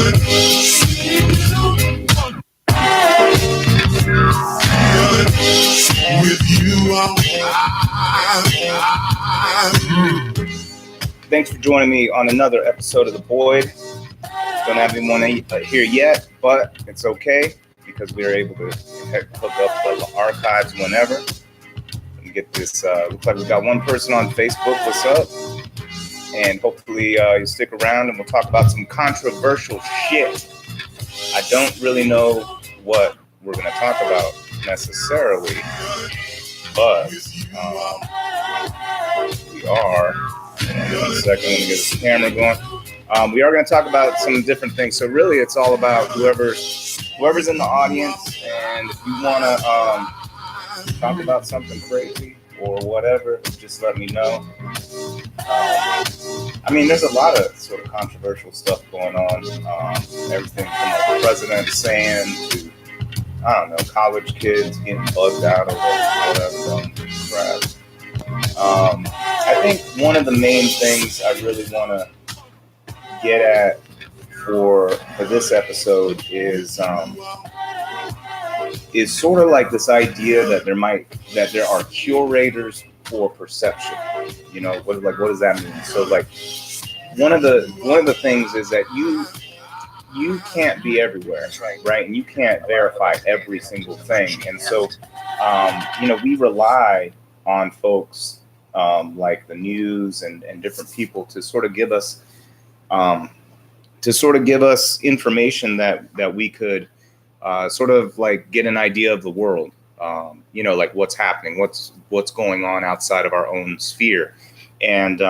Thanks for joining me on another episode of The Void. Don't have anyone here yet, but it's okay because we are able to hook up the archives whenever. Let me get this. Looks like we got one person on Facebook. What's up? And hopefully you stick around and we'll talk about some controversial shit. I don't really know what we're going to talk about necessarily, but we are. One second, let me get this camera going. We are going to talk about some different things. So really, it's all about whoever's in the audience, and if you want to talk about something crazy or whatever, just let me know. I mean, there's a lot of sort of controversial stuff going on. Everything from like the president saying to, I don't know, college kids getting bugged out or whatever crap. I think one of the main things I really want to get at for this episode is sort of like this idea that there are curators for perception. You know, what does that mean? So like one of the things is that you can't be everywhere, right? And you can't verify every single thing. And so we rely on folks like the news and different people to sort of give us information that we could sort of like get an idea of the world, like what's happening, what's going on outside of our own sphere. And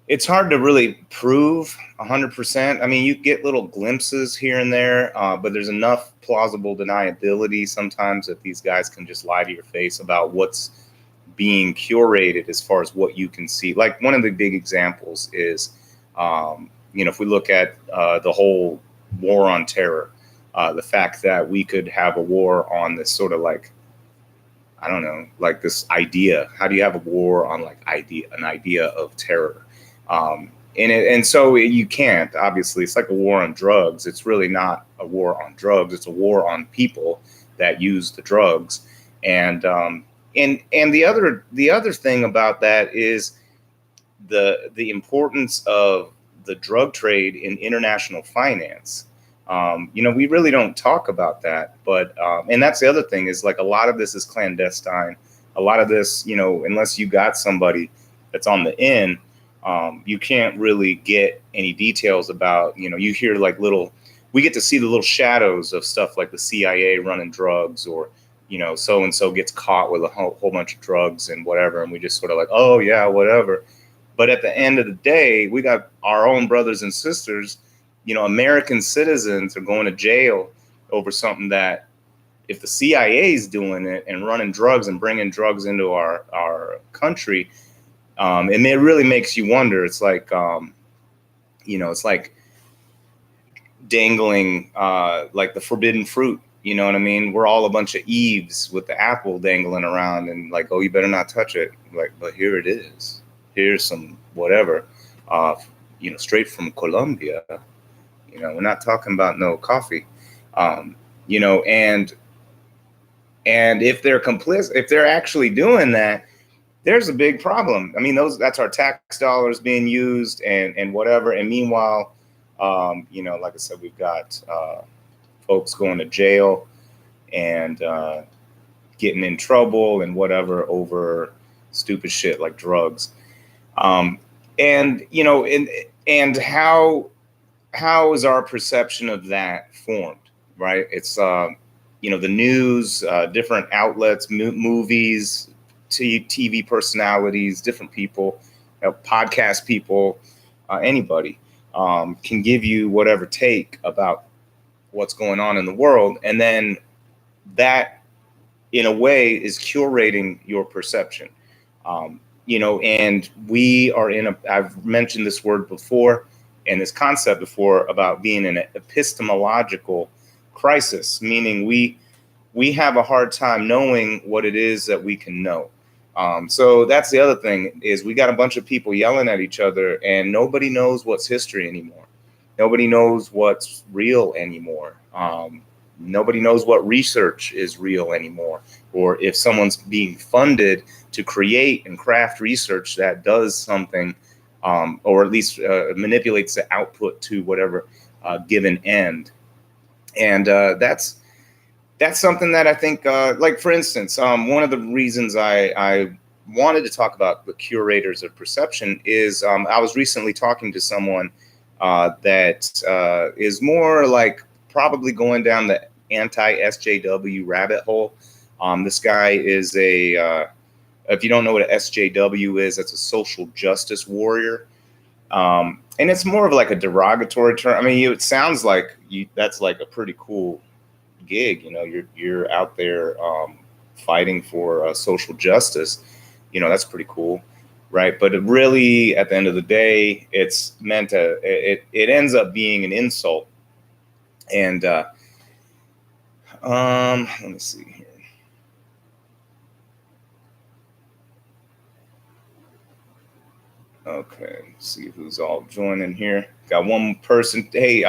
it's hard to really prove 100%. I mean, you get little glimpses here and there, but there's enough plausible deniability sometimes that these guys can just lie to your face about what's being curated as far as what you can see. Like one of the big examples is, if we look at the whole war on terror, the fact that we could have a war on this sort of like, I don't know, like this idea. How do you have a war on like an idea of terror? And so you can't, obviously. It's like a war on drugs. It's really not a war on drugs. It's a war on people that use the drugs. And the other thing about that is the importance of the drug trade in international finance. We really don't talk about that, but and that's the other thing is like a lot of this is clandestine. A lot of this, unless you got somebody that's on the end, you can't really get any details about, you hear like we get to see the little shadows of stuff like the CIA running drugs or, so-and-so gets caught with a whole bunch of drugs and whatever. And we just sort of like, oh yeah, whatever. But at the end of the day, we got our own brothers and sisters, American citizens are going to jail over something that if the CIA is doing it and running drugs and bringing drugs into our country, it really makes you wonder. It's like, it's like dangling like the forbidden fruit. You know what I mean? We're all a bunch of Eves with the apple dangling around and like, oh, you better not touch it. Like, but here it is. Here's some whatever, straight from Colombia. We're not talking about no coffee, and if they're complicit, if they're actually doing that, there's a big problem. I mean, that's our tax dollars being used and whatever. And meanwhile, like I said, we've got folks going to jail and getting in trouble and whatever over stupid shit like drugs. And how is our perception of that formed, right? It's, the news, different outlets, movies, TV personalities, different people, podcast people, anybody can give you whatever take about what's going on in the world. And then that, in a way, is curating your perception. And we are I've mentioned this word before and this concept before about being in an epistemological crisis, meaning we have a hard time knowing what it is that we can know. So that's the other thing is we got a bunch of people yelling at each other, and nobody knows what's history anymore. Nobody knows what's real anymore. Nobody knows what research is real anymore, or if someone's being funded to create and craft research that does something, or at least manipulates the output to whatever given end. And that's something that I think, like for instance, one of the reasons I wanted to talk about the curators of perception is I was recently talking to someone that is more like probably going down the anti-SJW rabbit hole. This guy is if you don't know what an SJW is, that's a social justice warrior. And it's more of like a derogatory term. I mean, it sounds like that's like a pretty cool gig. You know, you're out there fighting for social justice. You know, that's pretty cool, right? But it really, at the end of the day, it's meant to. It ends up being an insult. And let me see here. Okay, let's see who's all joining here. Got one person. Hey,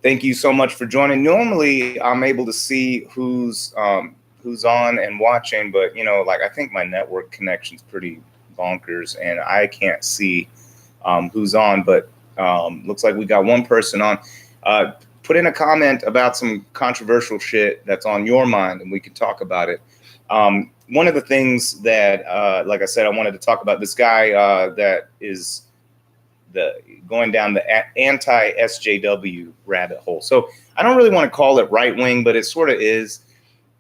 thank you so much for joining. Normally, I'm able to see who's on and watching, but you know, like I think my network connection's pretty bonkers, and I can't see who's on. But looks like we got one person on. Put in a comment about some controversial shit that's on your mind, and we can talk about it. One of the things that, like I said, I wanted to talk about this guy that is going down the anti-SJW rabbit hole. So I don't really want to call it right wing, but it sort of is.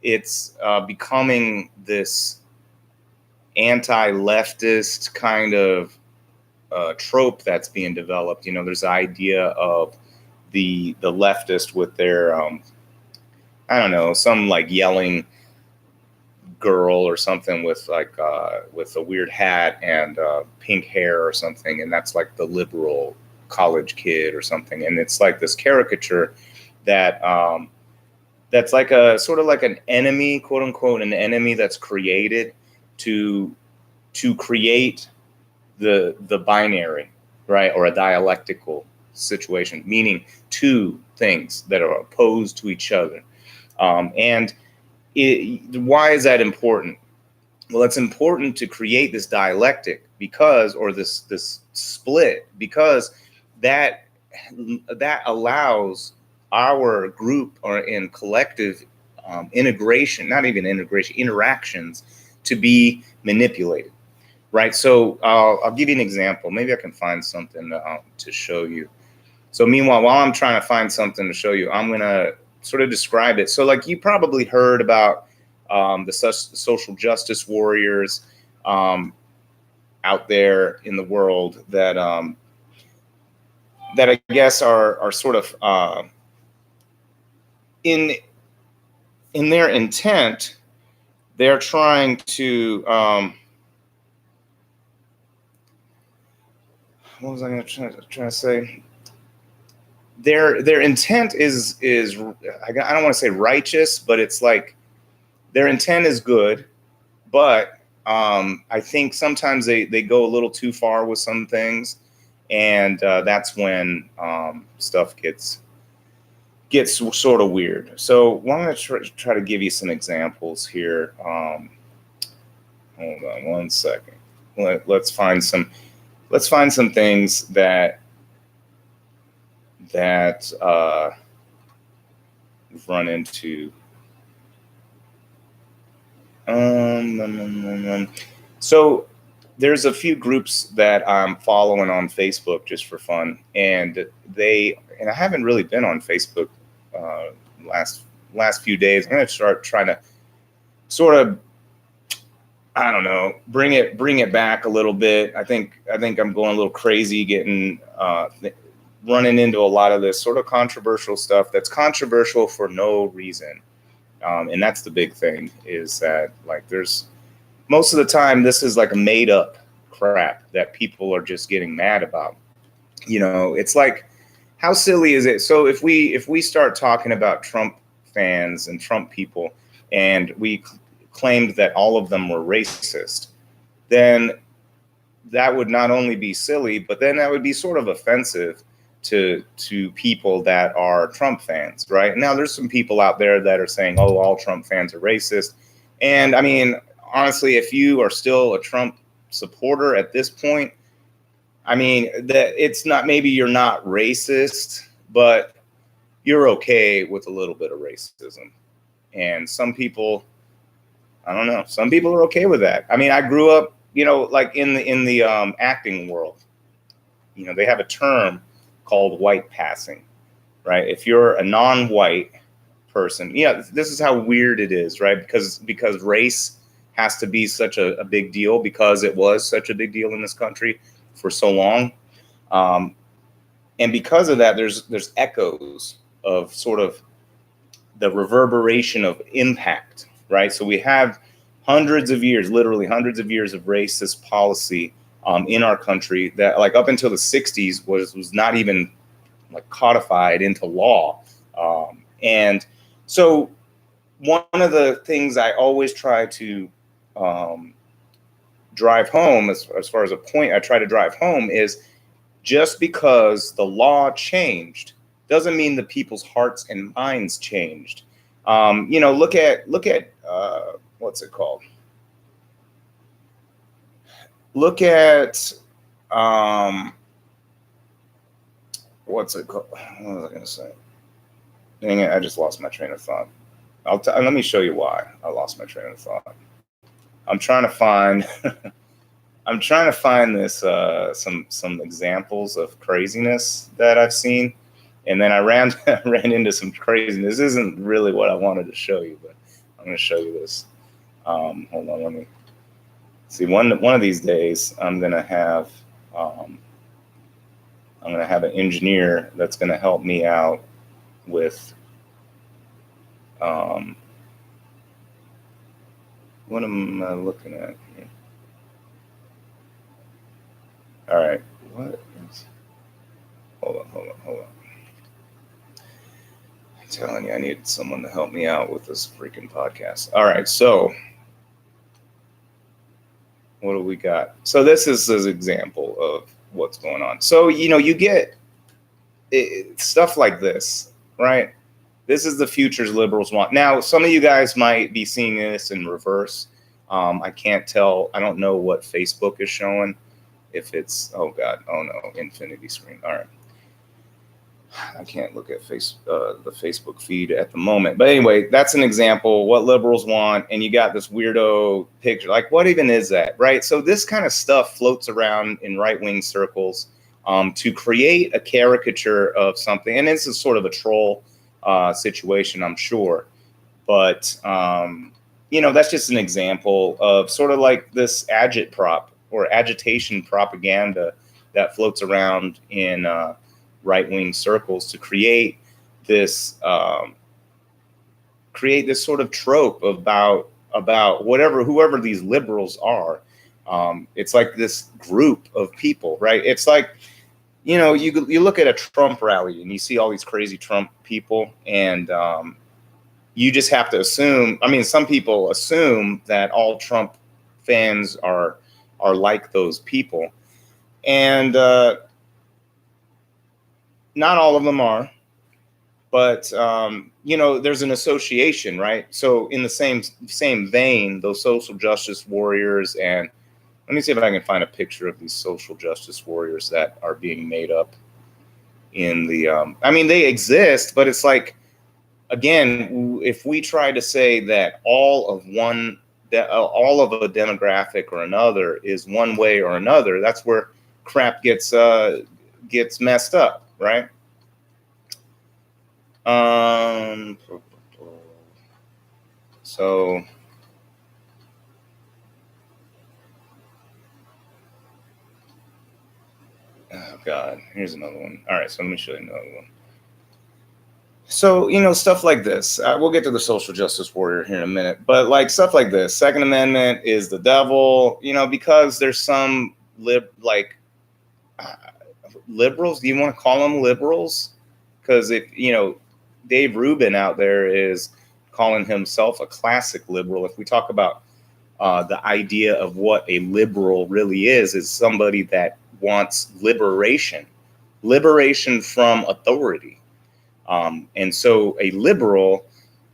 It's becoming this anti-leftist kind of trope that's being developed. You know, there's the idea of the leftist with their I don't know, some like yelling girl or something with like with a weird hat and pink hair or something, and that's like the liberal college kid or something, and it's like this caricature that that's like a sort of like an enemy, quote unquote, an enemy that's created to create the binary, right, or a dialectical situation, meaning two things that are opposed to each other. And why is that important? Well, it's important to create this dialectic because, or this split, because that allows our group or in collective integration, not even integration, interactions to be manipulated, right? So I'll give you an example. Maybe I can find something to show you. So meanwhile, while I'm trying to find something to show you, I'm going to sort of describe it. So like you probably heard about the social justice warriors out there in the world that that I guess are sort of in their intent, they're trying to what was I going to try to say? Their intent is I don't want to say righteous, but it's like their intent is good, but I think sometimes they go a little too far with some things, and that's when stuff gets sort of weird. So why don't I try to give you some examples here. Hold on one second. Let's find some things that we've run into. So there's a few groups that I'm following on Facebook just for fun, and I haven't really been on Facebook last few days. I'm going to start trying to sort of, I don't know, bring it back a little bit. I think I'm going a little crazy, getting running into a lot of this sort of controversial stuff that's controversial for no reason. And that's the big thing, is that like there's most of the time this is like a made up crap that people are just getting mad about. You know, it's like, how silly is it? So if we start talking about Trump fans and Trump people, and we claimed that all of them were racist, then that would not only be silly, but then that would be sort of offensive to people that are Trump fans, right? Now, there's some people out there that are saying, oh, all Trump fans are racist. And I mean, honestly, if you are still a Trump supporter at this point, I mean, that it's not, maybe you're not racist, but you're okay with a little bit of racism. And some people, I don't know, some people are okay with that. I mean, I grew up, you know, like in the acting world, you know, they have a term called white passing, right? If you're a non-white person, yeah, this is how weird it is, right? Because race has to be such a big deal, because it was such a big deal in this country for so long, and because of that, there's echoes of sort of the reverberation of impact, right? So we have hundreds of years, literally hundreds of years of racist policy in our country that, like, up until the 60s was not even like codified into law. And so one of the things I always try to drive home, as far as a point I try to drive home, is just because the law changed doesn't mean the people's hearts and minds changed. You know, look at what's it called? Look at what's it called? What was I going to say? Dang it, I just lost my train of thought. Let me show you why I lost my train of thought. I'm trying to find I'm trying to find this some examples of craziness that I've seen, and then I ran into some craziness. This isn't really what I wanted to show you, but I'm going to show you this. Hold on, let me see. One of these days, I'm going to have an engineer that's going to help me out with what am I looking at here? All right, what is? Hold on. I'm telling you, I need someone to help me out with this freaking podcast. All right, so what do we got? So this is an example of what's going on. So, you know, you get stuff like this, right? This is the futures liberals want. Now, some of you guys might be seeing this in reverse. I can't tell. I don't know what Facebook is showing. If it's, oh God, oh no, infinity screen. All right. I can't look at the Facebook feed at the moment. But anyway, that's an example what liberals want. And you got this weirdo picture. Like, what even is that, right? So this kind of stuff floats around in right-wing circles to create a caricature of something. And this is sort of a troll situation, I'm sure. But, you know, that's just an example of sort of like this agitprop or agitation propaganda that floats around in right-wing circles to create this sort of trope about whoever these liberals are. It's like this group of people, right? It's like, you know, you look at a Trump rally and you see all these crazy Trump people, and you just have to assume. I mean, some people assume that all Trump fans are like those people, and not all of them are, but you know, there's an association, right? So in the same vein, those social justice warriors, and let me see if I can find a picture of these social justice warriors that are being made up in the. I mean, they exist, but it's like, again, if we try to say that all of a demographic or another is one way or another, that's where crap gets messed up, right? So oh God, here's another one. All right, so let me show you another one. So, you know, stuff like this. We'll get to the social justice warrior here in a minute, but like stuff like this, Second Amendment is the devil, you know, because there's some liberals. Do you want to call them liberals? Because if, you know, Dave Rubin out there is calling himself a classic liberal. If we talk about the idea of what a liberal really is somebody that wants liberation from authority. And so a liberal,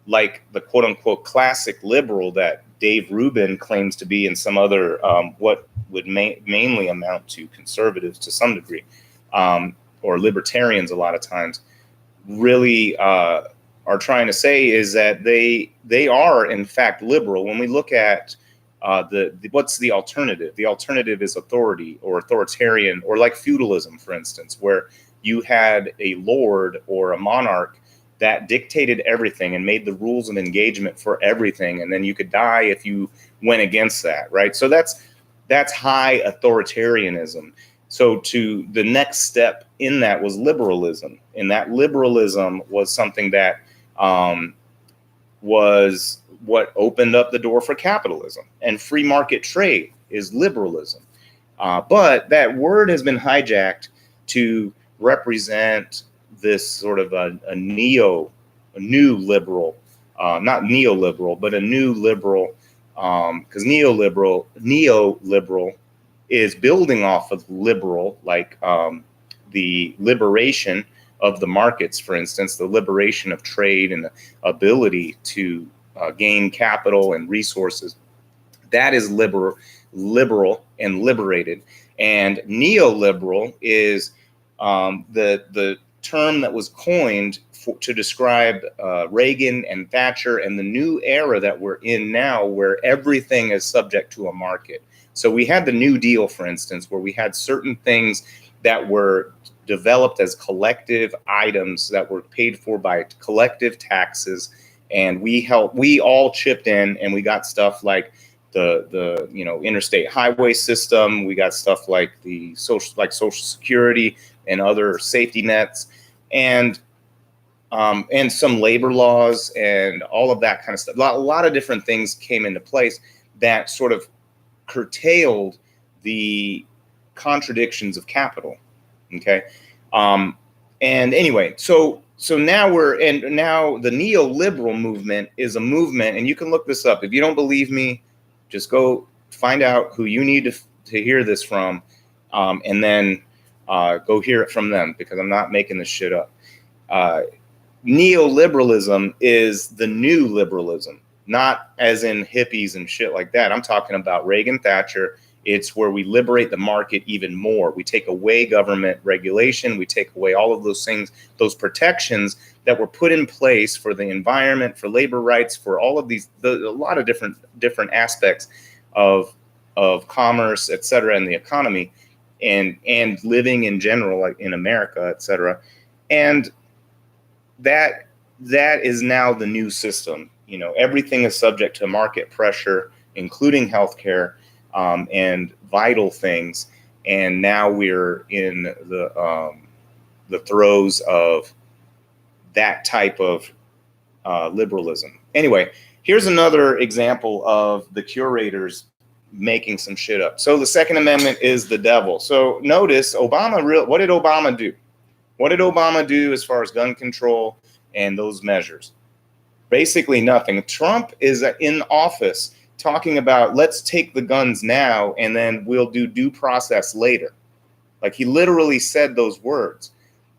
like the quote unquote classic liberal that Dave Rubin claims to be, and some other what would mainly amount to conservatives to some degree, or libertarians a lot of times, really are trying to say is that they are in fact liberal. When we look at what's the alternative? The alternative is authority or authoritarian, or like feudalism, for instance, where you had a lord or a monarch that dictated everything and made the rules of engagement for everything, and then you could die if you went against that, right? So that's high authoritarianism. So to the next step in that was liberalism, and that liberalism was something that was what opened up the door for capitalism, and free market trade is liberalism. But that word has been hijacked to represent this sort of a new liberal, not neoliberal, but a new liberal, because neoliberal is building off of liberal, like the liberation of the markets, for instance, the liberation of trade and the ability to gain capital and resources. That is liberal and liberated. And neoliberal is the term that was coined to describe Reagan and Thatcher and the new era that we're in now, where everything is subject to a market. So we had the New Deal, for instance, where we had certain things that were developed as collective items that were paid for by collective taxes, and we all chipped in, and we got stuff like the interstate highway system. We got stuff like the Social Security and other safety nets, and some labor laws and all of that kind of stuff. A lot of different things came into place that sort of curtailed the contradictions of capital. Okay. And anyway, so now now the neoliberal movement is a movement, and you can look this up. If you don't believe me, just go find out who you need to hear this from, and then go hear it from them, because I'm not making this shit up. Neoliberalism is the new liberalism, not as in hippies and shit like that. I'm talking about Reagan, Thatcher. It's where we liberate the market even more. We take away government regulation. We take away all of those things, those protections that were put in place for the environment, for labor rights, for all of these, a lot of different aspects of commerce, et cetera, and the economy, and living in general, like in America, et cetera. And that is now the new system. Everything is subject to market pressure, including healthcare. And vital things, and now we're in the throes of that type of liberalism. Anyway, here's another example of the curators making some shit up. So the Second Amendment is the devil. So notice Obama. What did Obama do? What did Obama do as far as gun control and those measures? Basically nothing. Trump is in office talking about, let's take the guns now and then we'll do due process later. Like, he literally said those words.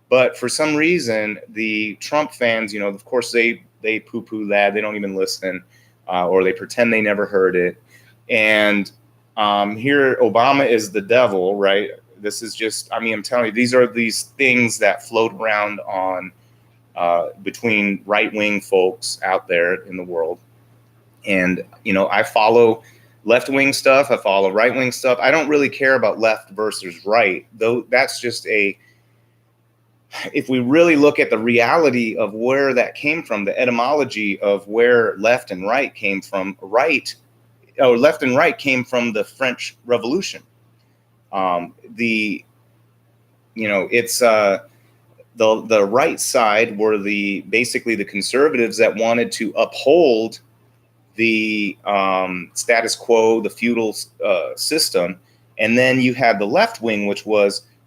But for some reason, the Trump fans, of course they poo-poo that. They don't even listen, or they pretend they never heard it. And here Obama is the devil, right? This is just, I'm telling you, these are these things that float around on between right-wing folks out there in the world. And, I follow left-wing stuff. I follow right-wing stuff. I don't really care about left versus right, though. That's just if we really look at the reality of where that came from, the etymology of where left and right came from, left and right came from the French Revolution. It's the right side were basically the conservatives that wanted to uphold the status quo, the feudal system. And then you had the left wing,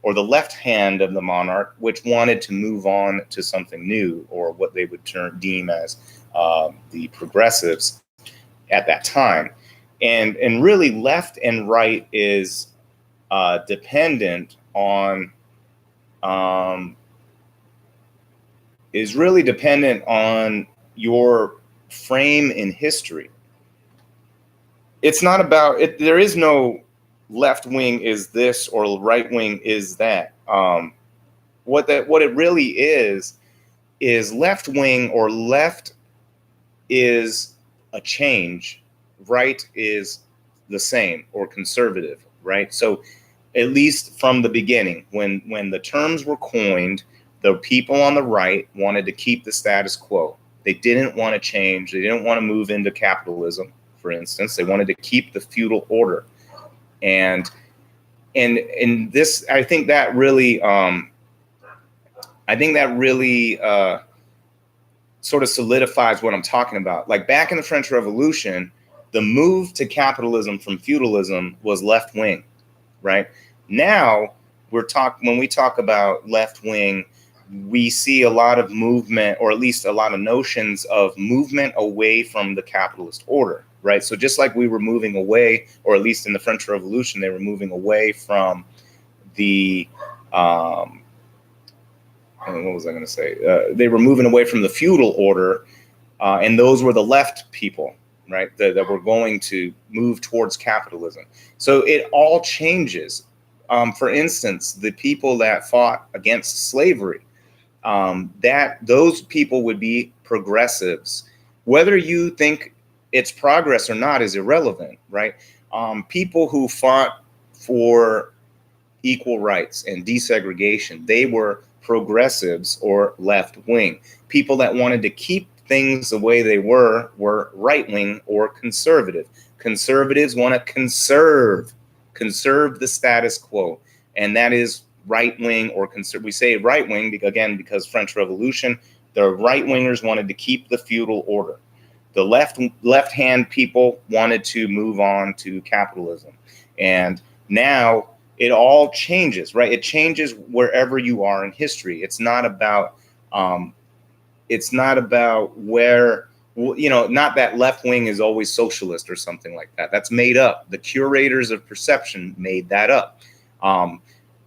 or the left hand of the monarch, which wanted to move on to something new, or what they would deem as the progressives at that time. And really left and right is dependent on really dependent on your frame in history. It's not about it. There is no left wing is this or right wing is that. What it really is left wing or left is a change, right is the same, or conservative, right? So at least from the beginning, when the terms were coined, the people on the right wanted to keep the status quo. They didn't want to change. They didn't want to move into capitalism, for instance. They wanted to keep the feudal order. And this, I think that really sort of solidifies what I'm talking about. Like back in the French Revolution, the move to capitalism from feudalism was left wing, right? Now when we talk about left wing, we see a lot of movement, or at least a lot of notions of movement away from the capitalist order, right? So just like we were moving away, or at least in the French Revolution, they were moving away from the what was I going to say? They were moving away from the feudal order, and those were the left people, right? That were going to move towards capitalism. So it all changes. For instance, the people that fought against slavery, that those people would be progressives. Whether you think it's progress or not is irrelevant, right? People who fought for equal rights and desegregation, they were progressives or left wing. People that wanted to keep things the way they were right wing or conservative. Conservatives want to conserve the status quo, and that is right wing or conservative. We say right wing again because French Revolution, the right wingers wanted to keep the feudal order. The left hand people wanted to move on to capitalism, and now it all changes, right? It changes wherever you are in history. It's not about where, not that left wing is always socialist or something like that. That's made up. The curators of perception made that up.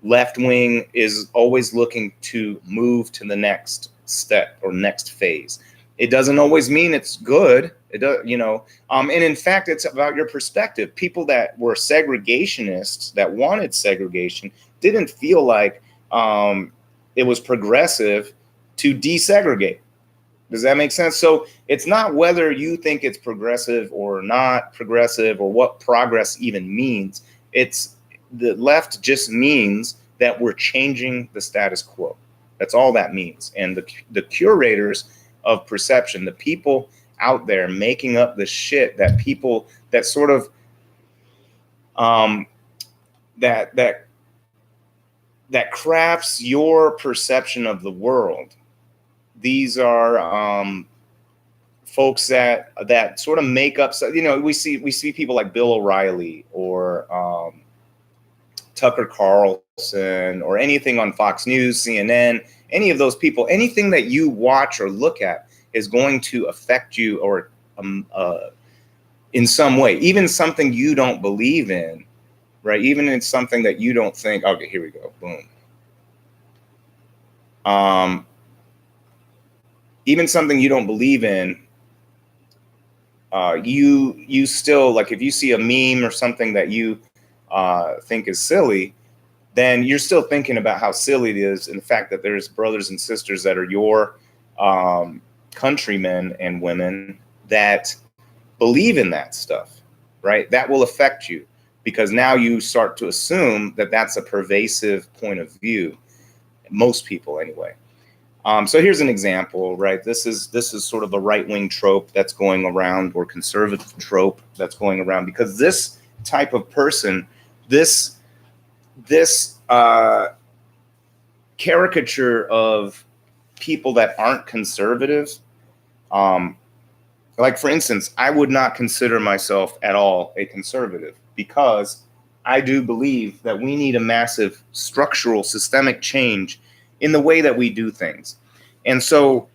Left wing is always looking to move to the next step or next phase. It doesn't always mean it's good. It does, and in fact, it's about your perspective. People that were segregationists, that wanted segregation, didn't feel like it was progressive to desegregate. Does that make sense? So it's not whether you think it's progressive or not progressive, or what progress even means. It's the left just means that we're changing the status quo. That's all that means. And the curators of perception, the people out there making up the shit that people that sort of that crafts your perception of the world. These are folks that sort of make up. We see people like Bill O'Reilly or Tucker Carlson or anything on Fox News, CNN. Any of those people, anything that you watch or look at is going to affect you, or in some way, even something you don't believe in, right? Even in something that you don't think, okay, here we go, boom. Even something you don't believe in, you still, like, if you see a meme or something that you think is silly, then you're still thinking about how silly it is, and the fact that there's brothers and sisters that are your countrymen and women that believe in that stuff, right? That will affect you, because now you start to assume that that's a pervasive point of view. Most people, anyway. So here's an example, right? This is sort of a right-wing trope that's going around, or conservative trope that's going around, because this type of person, this caricature of people that aren't conservative, like, for instance, I would not consider myself at all a conservative, because I do believe that we need a massive structural, systemic change in the way that we do things. And so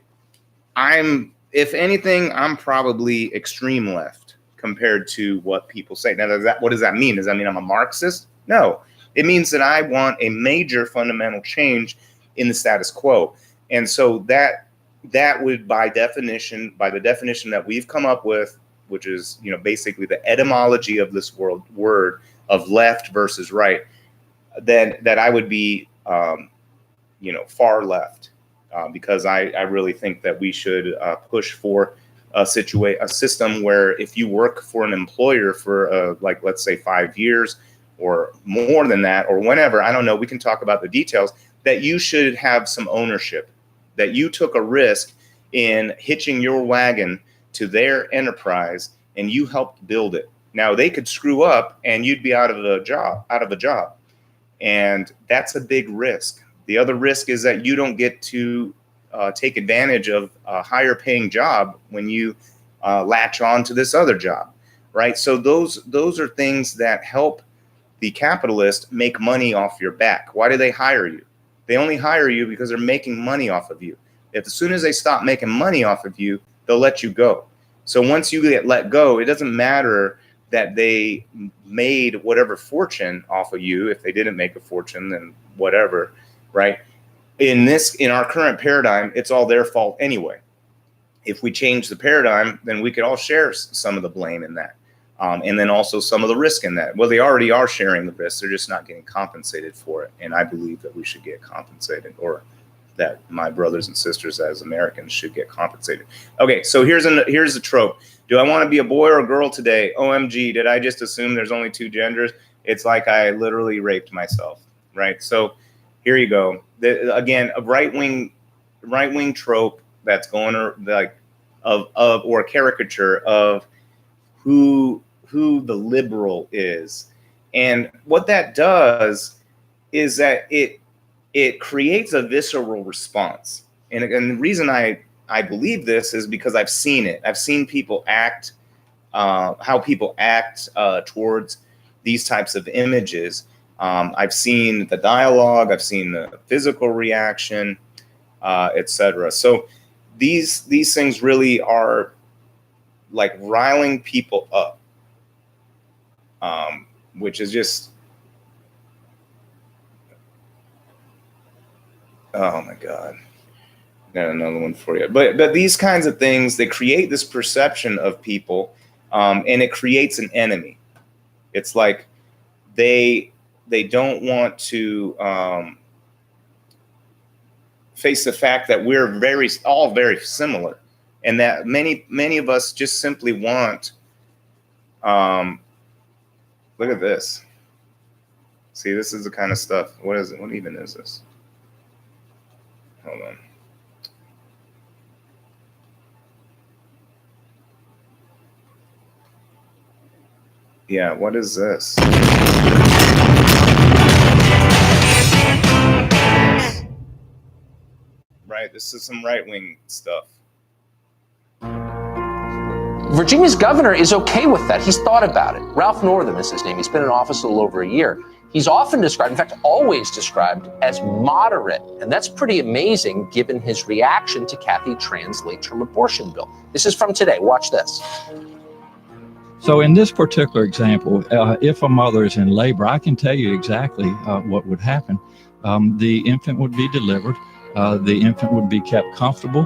if anything, I'm probably extreme left, compared to what people say. Now, what does that mean? Does that mean I'm a Marxist? No. It means that I want a major fundamental change in the status quo. And so that would, by the definition that we've come up with, which is, basically the etymology of this word of left versus right, that I would be, far left, because I really think that we should push for a system where if you work for an employer for let's say 5 years or more than that, or whenever, I don't know, we can talk about the details, that you should have some ownership, that you took a risk in hitching your wagon to their enterprise and you helped build it. Now they could screw up and you'd be out of a job. And that's a big risk. The other risk is that you don't get to take advantage of a higher paying job when you latch on to this other job, right? So those are things that help the capitalist make money off your back. Why do they hire you? They only hire you because they're making money off of you. As soon as they stop making money off of you, they'll let you go. So once you get let go, it doesn't matter that they made whatever fortune off of you. If they didn't make a fortune, then whatever, right? In our current paradigm, it's all their fault anyway. If we change the paradigm, then we could all share some of the blame in that. And then also some of the risk in that. Well, they already are sharing the risk. They're just not getting compensated for it. And I believe that we should get compensated, or that my brothers and sisters as Americans should get compensated. Okay, so here's the trope. Do I want to be a boy or a girl today? OMG, did I just assume there's only two genders? It's like I literally raped myself, right? So here you go. Again, a right-wing trope that's going or a caricature of who the liberal is. And what that does is that it creates a visceral response. And the reason I believe this is because I've seen it. I've seen people act, how people act towards these types of images. I've seen the dialogue, I've seen the physical reaction, etc. So these things really are like riling people up, which is just, oh my God. Got another one for you. But these kinds of things, they create this perception of people, and it creates an enemy. It's like they don't want to face the fact that we're all very similar, and that many of us just simply want. Look at this. See, this is the kind of stuff. What is it? What even is this? Hold on. Yeah, what is this? Right, this is some right-wing stuff. Virginia's governor is okay with that. He's thought about it. Ralph Northam is his name. He's been in office a little over a year. He's often described, in fact, always described as moderate. And that's pretty amazing given his reaction to Kathy Tran's late-term abortion bill. This is from today. Watch this. So in this particular example, if a mother is in labor, I can tell you exactly what would happen. The infant would be delivered. The infant would be kept comfortable.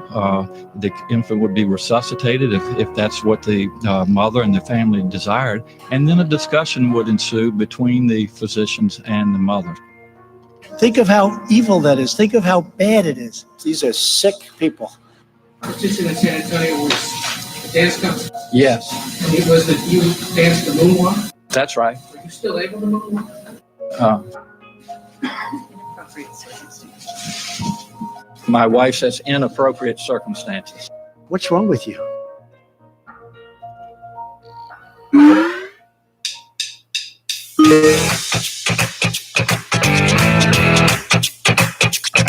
The infant would be resuscitated if that's what the mother and the family desired. And then a discussion would ensue between the physicians and the mother. Think of how evil that is. Think of how bad it is. These are sick people. Competition in San Antonio was a dance company. Yes. And it was that you danced the moonwalk? That's right. Are you still able to moonwalk? My wife says inappropriate circumstances. What's wrong with you? I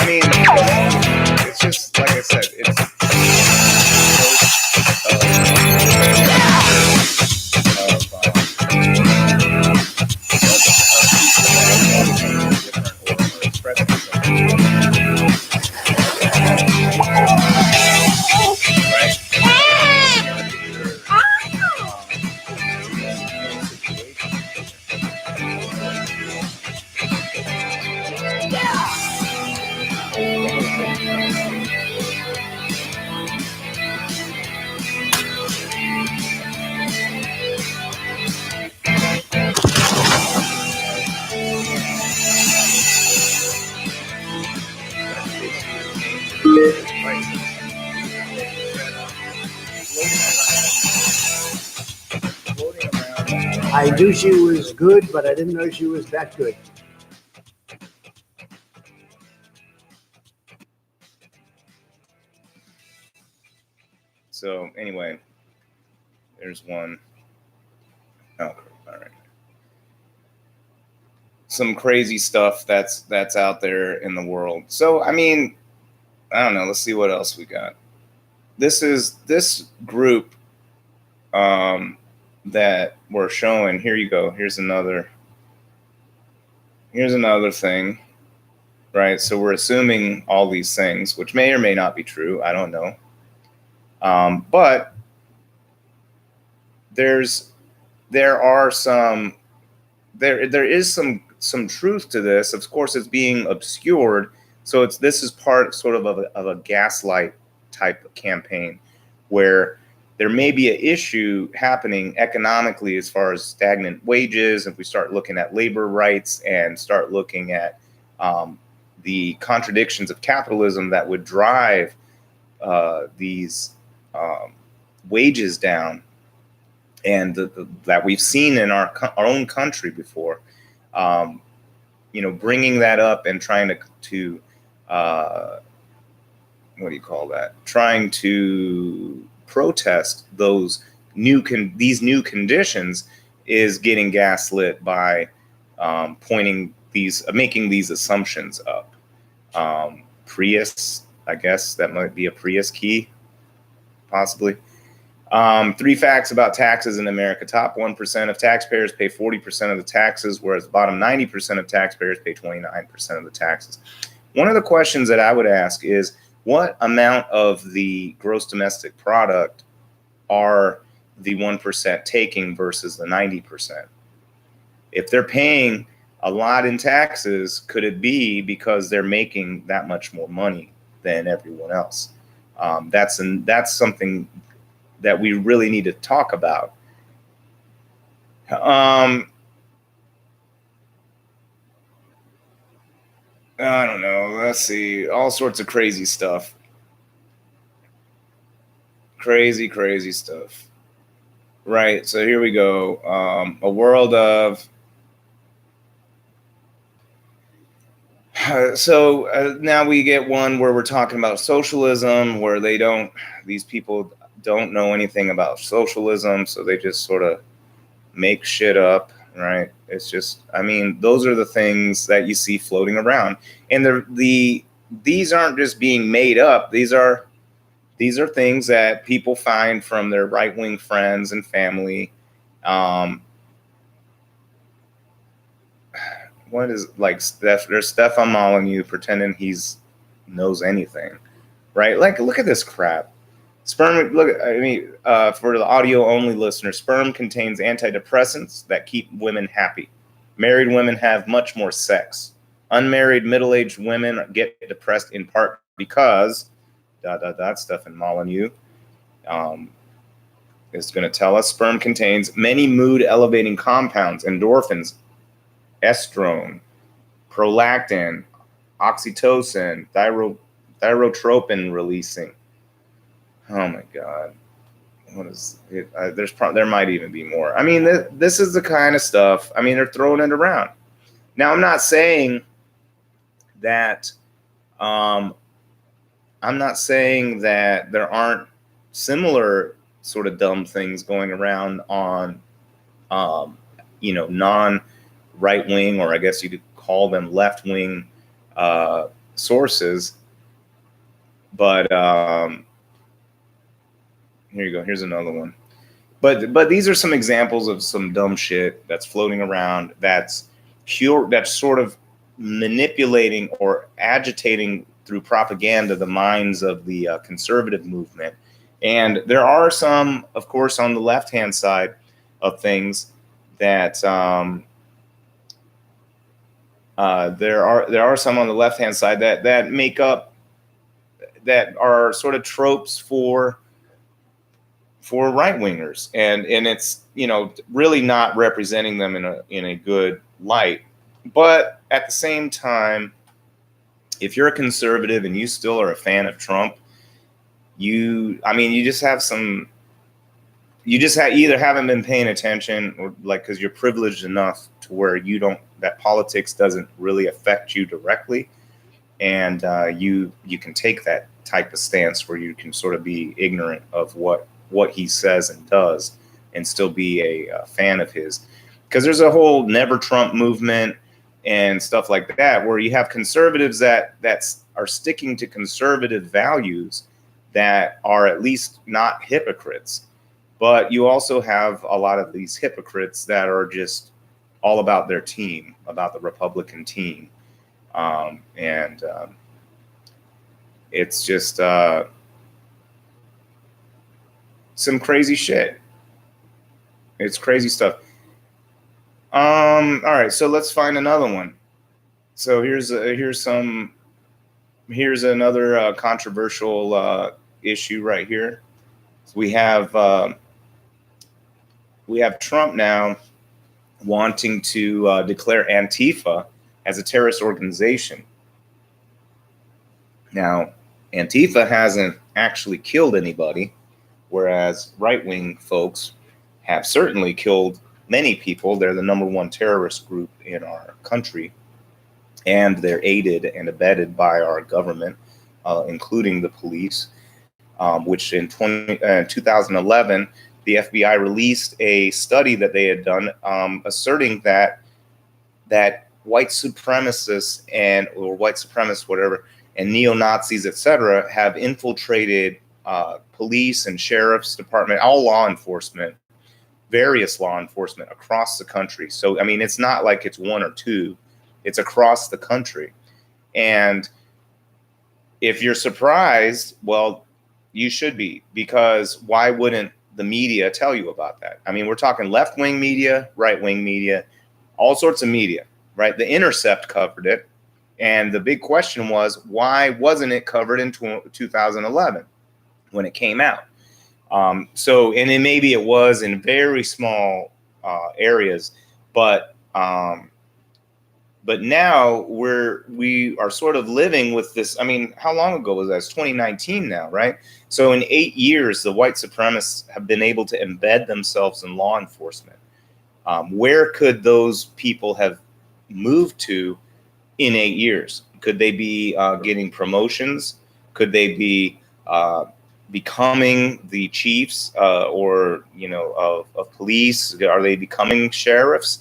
mean, it's just like I said, it's I knew she was good, but I didn't know she was that good. So anyway, there's one. Oh, all right. Some crazy stuff that's out there in the world. So I mean, I don't know. Let's see what else we got. This group that we're showing. Here you go. Here's another thing, right? So we're assuming all these things, which may or may not be true. I don't know. But there is some truth to this. Of course, it's being obscured. So this is part sort of a gaslight type of campaign where there may be an issue happening economically as far as stagnant wages. If we start looking at labor rights and start looking at the contradictions of capitalism that would drive these wages down, and that we've seen in our own country before, bringing that up and trying to what do you call that? Trying to protest these new conditions is getting gaslit by making these assumptions up. Prius, I guess that might be a Prius key, possibly. 3 facts about taxes in America. Top 1% of taxpayers pay 40% of the taxes, whereas the bottom 90% of taxpayers pay 29% of the taxes. One of the questions that I would ask is, what amount of the gross domestic product are the 1% taking versus the 90%? If they're paying a lot in taxes, could it be because they're making that much more money than everyone else? That's something that we really need to talk about. I don't know. Let's see. All sorts of crazy stuff. Crazy stuff. Right. So here we go. A world of. Now we get one where we're talking about socialism, where these people don't know anything about socialism, so they just sort of make shit up. Right. It's just, those are the things that you see floating around. And these aren't just being made up. These are things that people find from their right-wing friends and family. What is, like, there's Stefan Molyneux pretending he's knows anything, right? Like, look at this crap. Sperm, for the audio only listener, sperm contains antidepressants that keep women happy. Married women have much more sex. Unmarried middle-aged women get depressed in part because Stefan Molyneux is going to tell us sperm contains many mood-elevating compounds, endorphins, estrone, prolactin, oxytocin, thyrotropin releasing. Oh my God. What is it? There might even be more. This is the kind of stuff. They're throwing it around. Now, I'm not saying that there aren't similar sort of dumb things going around on non-right wing, or I guess you could call them left wing sources. But here you go. Here's another one. But these are some examples of some dumb shit that's floating around that's sort of manipulating or agitating through propaganda the minds of the conservative movement. And there are some, of course, on the left-hand side of things that there are some on the left-hand side that make up that are sort of tropes for right wingers, and it's, you know, really not representing them in a good light. But at the same time, if you're a conservative and you still are a fan of Trump, you just either haven't been paying attention, or like, because you're privileged enough to where that politics doesn't really affect you directly, and you can take that type of stance where you can sort of be ignorant of what he says and does and still be a fan of his. Because there's a whole never Trump movement and stuff like that, where you have conservatives that are sticking to conservative values that are at least not hypocrites. But you also have a lot of these hypocrites that are just all about their team, about the Republican team. It's just some crazy shit. It's crazy stuff. All right, so let's find another one. So here's another controversial issue right here. So we have Trump now wanting to declare Antifa as a terrorist organization. Now, Antifa hasn't actually killed anybody, whereas right-wing folks have certainly killed many people. They're the #1 terrorist group in our country, and they're aided and abetted by our government, including the police, which in 2011, the FBI released a study that they had done, asserting that white supremacists or white supremacists, whatever, and neo-Nazis, etc., have infiltrated police and sheriff's department, all law enforcement, various law enforcement across the country. So, I mean, it's not like it's one or two, it's across the country. And if you're surprised, well, you should be, because why wouldn't the media tell you about that? I mean, we're talking left-wing media, right-wing media, all sorts of media, right? The Intercept covered it. And the big question was, why wasn't it covered in 2011 when it came out? And then maybe it was in very small areas, but now we are sort of living with this. I mean, how long ago was that? It's 2019 now, right? So in 8 years, the white supremacists have been able to embed themselves in law enforcement. Where could those people have moved to in 8 years? Could they be getting promotions? Could they be becoming the chiefs of police? Are they becoming sheriffs?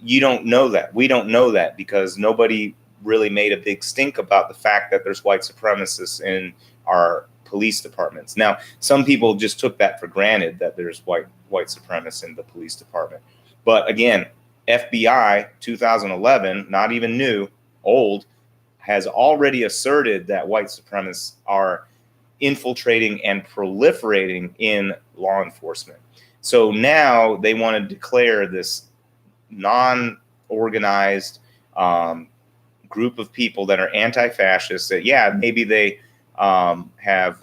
You don't know that. We don't know that, because nobody really made a big stink about the fact that there's white supremacists in our police departments. Now, some people just took that for granted, that there's white supremacists in the police department. But again, FBI 2011, not even new, old, has already asserted that white supremacists are infiltrating and proliferating in law enforcement. So now they want to declare this non-organized group of people that are anti-fascists, that, yeah, maybe they have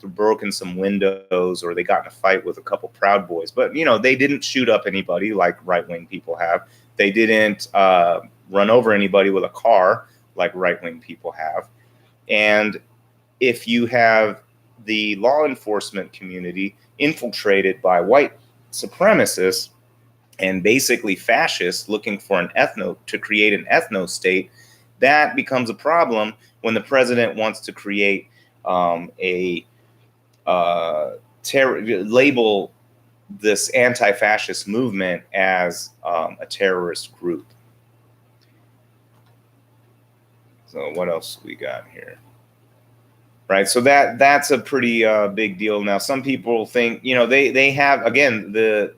broken some windows, or they got in a fight with a couple Proud Boys, but they didn't shoot up anybody like right-wing people have. They didn't run over anybody with a car like right-wing people have. And if you have the law enforcement community infiltrated by white supremacists and basically fascists looking for to create an ethno state, that becomes a problem when the president wants to create label this anti-fascist movement as a terrorist group. So what else we got here? Right, so that's a pretty big deal. Now, some people think, they have, again, the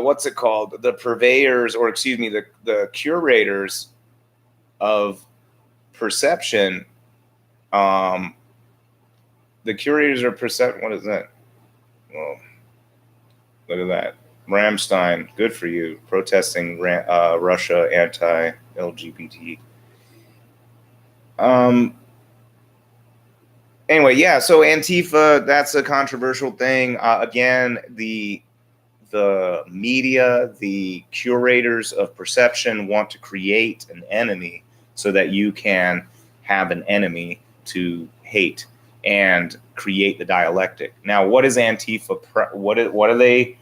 what's it called? The purveyors, or excuse me, the curators of perception. The curators of perception. What is that? Well, look at that. Rammstein, good for you, protesting Russia anti-LGBT. Anyway, yeah. So Antifa, that's a controversial thing. Again, the media, the curators of perception want to create an enemy so that you can have an enemy to hate and create the dialectic. Now, what is Antifa? What are they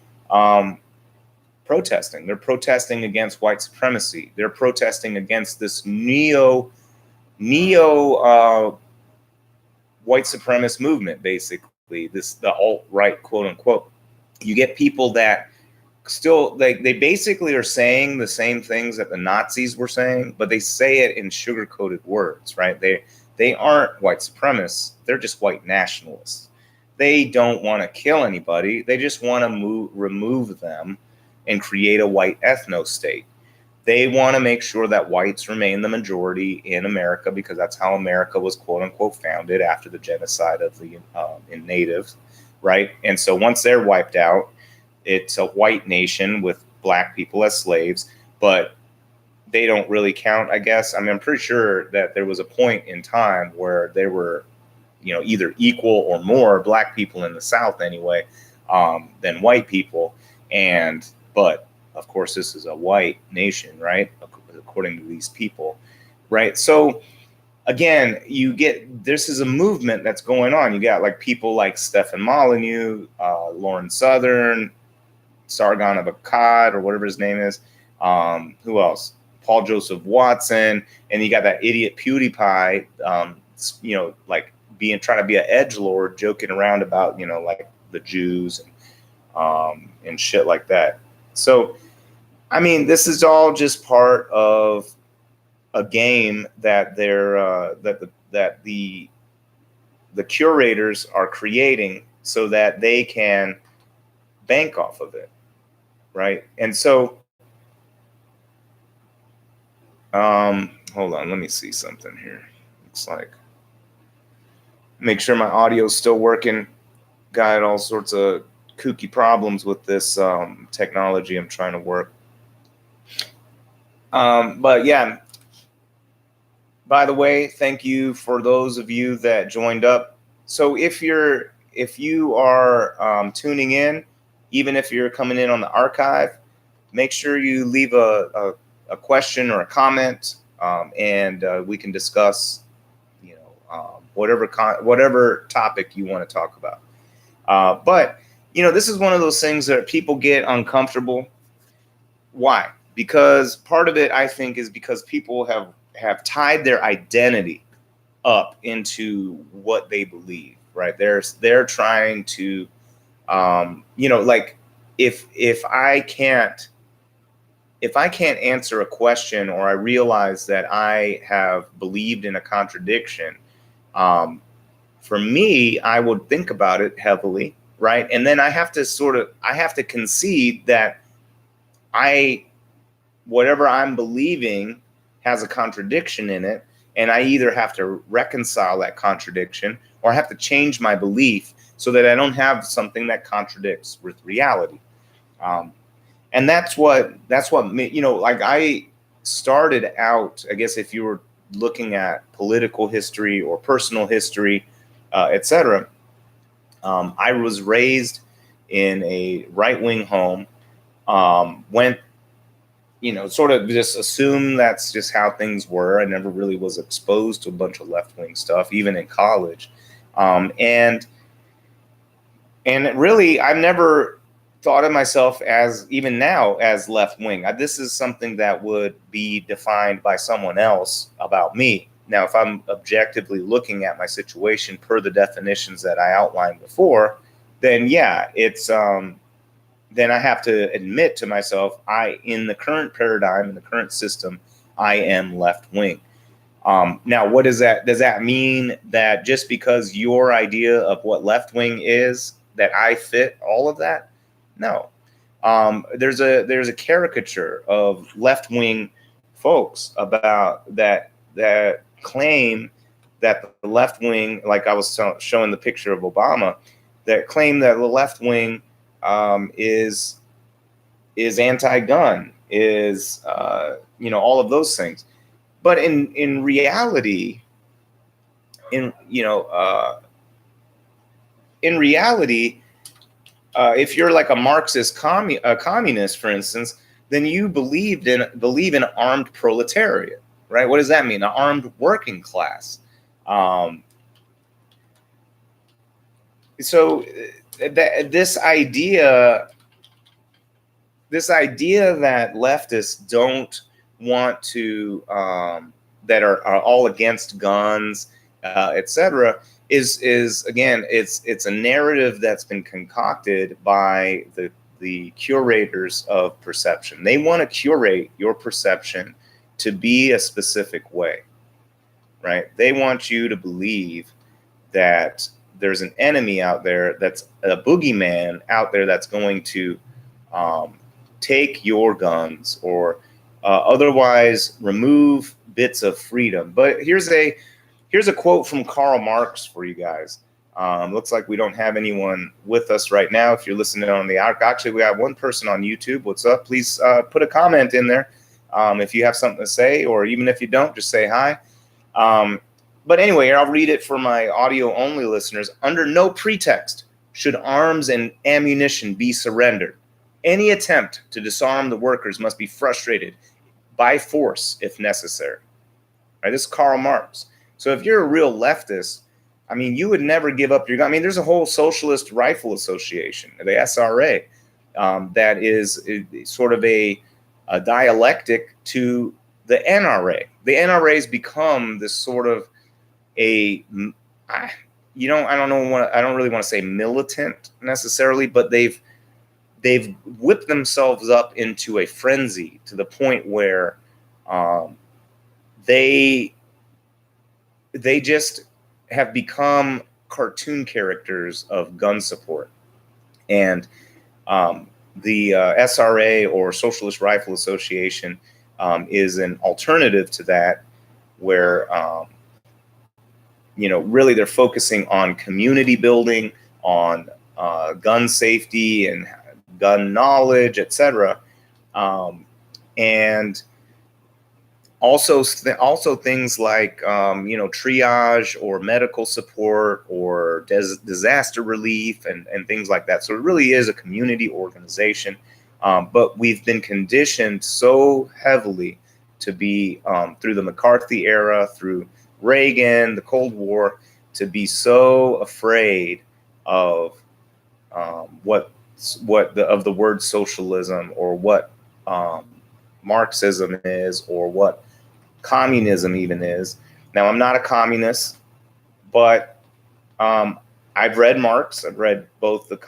protesting? They're protesting against white supremacy. They're protesting against this neo white supremacist movement, basically the alt-right, quote unquote. You get people that still they basically are saying the same things that the Nazis were saying, but they say it in sugar-coated words, right? They aren't white supremacists, they're just white nationalists. They don't want to kill anybody, they just want to remove them and create a white ethno-state. They want to make sure that whites remain the majority in America because that's how America was, quote unquote, founded after the genocide of the in natives, right? And so once they're wiped out, it's a white nation with black people as slaves, but they don't really count, I guess. I mean, I'm pretty sure that there was a point in time where there were, either equal or more black people in the South anyway than white people, but of course, this is a white nation, right? According to these people, right? So again, this is a movement that's going on. You got like people like Stefan Molyneux, Lauren Southern, Sargon of Akkad, or whatever his name is. Who else? Paul Joseph Watson, and you got that idiot PewDiePie, like trying to be an edgelord, joking around about, like the Jews and shit like that. So, I mean, this is all just part of a game that the curators are creating so that they can bank off of it, right? And so, hold on, let me see something here. Looks like, make sure my audio is still working. Got all sorts of kooky problems with this technology I'm trying to work. But yeah, by the way, thank you for those of you that joined up. So if you are tuning in, even if you're coming in on the archive, make sure you leave a question or a comment, and we can discuss, whatever topic you want to talk about. But this is one of those things that people get uncomfortable. Why? Because part of it, I think, is because people have tied their identity up into what they believe, right? They're trying to, like if I can't answer a question, or I realize that I have believed in a contradiction, for me, I would think about it heavily, right? And then I have to concede that whatever I'm believing has a contradiction in it, and I either have to reconcile that contradiction or I have to change my belief so that I don't have something that contradicts with reality. And that's what like I started out, I guess, if you were looking at political history or personal history, etc. I was raised in a right-wing home, went, sort of just assume that's just how things were. I never really was exposed to a bunch of left-wing stuff, even in college. And really, I've never thought of myself as, even now, as left-wing. This is something that would be defined by someone else about me. Now, if I'm objectively looking at my situation per the definitions that I outlined before, then yeah, it's then I have to admit to myself, in the current paradigm, in the current system, I am left-wing. Now, what does that mean that just because your idea of what left-wing is, that I fit all of that? No. There's a caricature of left-wing folks about that claim that the left-wing, like I was showing the picture of Obama, that claim that the left-wing is anti-gun, is all of those things. But in reality, in in reality, if you're like a Marxist communist, for instance, then you believe in armed proletariat, right? What does that mean? An armed working class. So this idea that leftists don't want to, that are all against guns, etc., is again, it's a narrative that's been concocted by the curators of perception. They want to curate your perception to be a specific way, right? They want you to believe that there's an enemy out there, that's a boogeyman out there that's going to take your guns or otherwise remove bits of freedom. But here's a quote from Karl Marx for you guys. Looks like we don't have anyone with us right now. If you're listening on the arc, actually, we have one person on YouTube. What's up? Please put a comment in there if you have something to say, or even if you don't, just say hi. But anyway, I'll read it for my audio-only listeners. Under no pretext should arms and ammunition be surrendered. Any attempt to disarm the workers must be frustrated by force if necessary. Right? This is Karl Marx. So if you're a real leftist, I mean, you would never give up your gun. I mean, there's a whole Socialist Rifle Association, the SRA, that is sort of a dialectic to the NRA. The NRA has become this sort of I don't really want to say militant necessarily, but they've whipped themselves up into a frenzy to the point where they just have become cartoon characters of gun support. And the SRA, or Socialist Rifle Association, is an alternative to that, where really they're focusing on community building, on gun safety and gun knowledge, etc. And also things like triage or medical support or disaster relief and things like that. So it really is a community organization. But we've been conditioned so heavily to be, through the McCarthy era, through Reagan, the Cold War, to be so afraid of the word socialism, or what Marxism is, or what communism even is. Now, I'm not a communist, but I've read Marx. I've read both the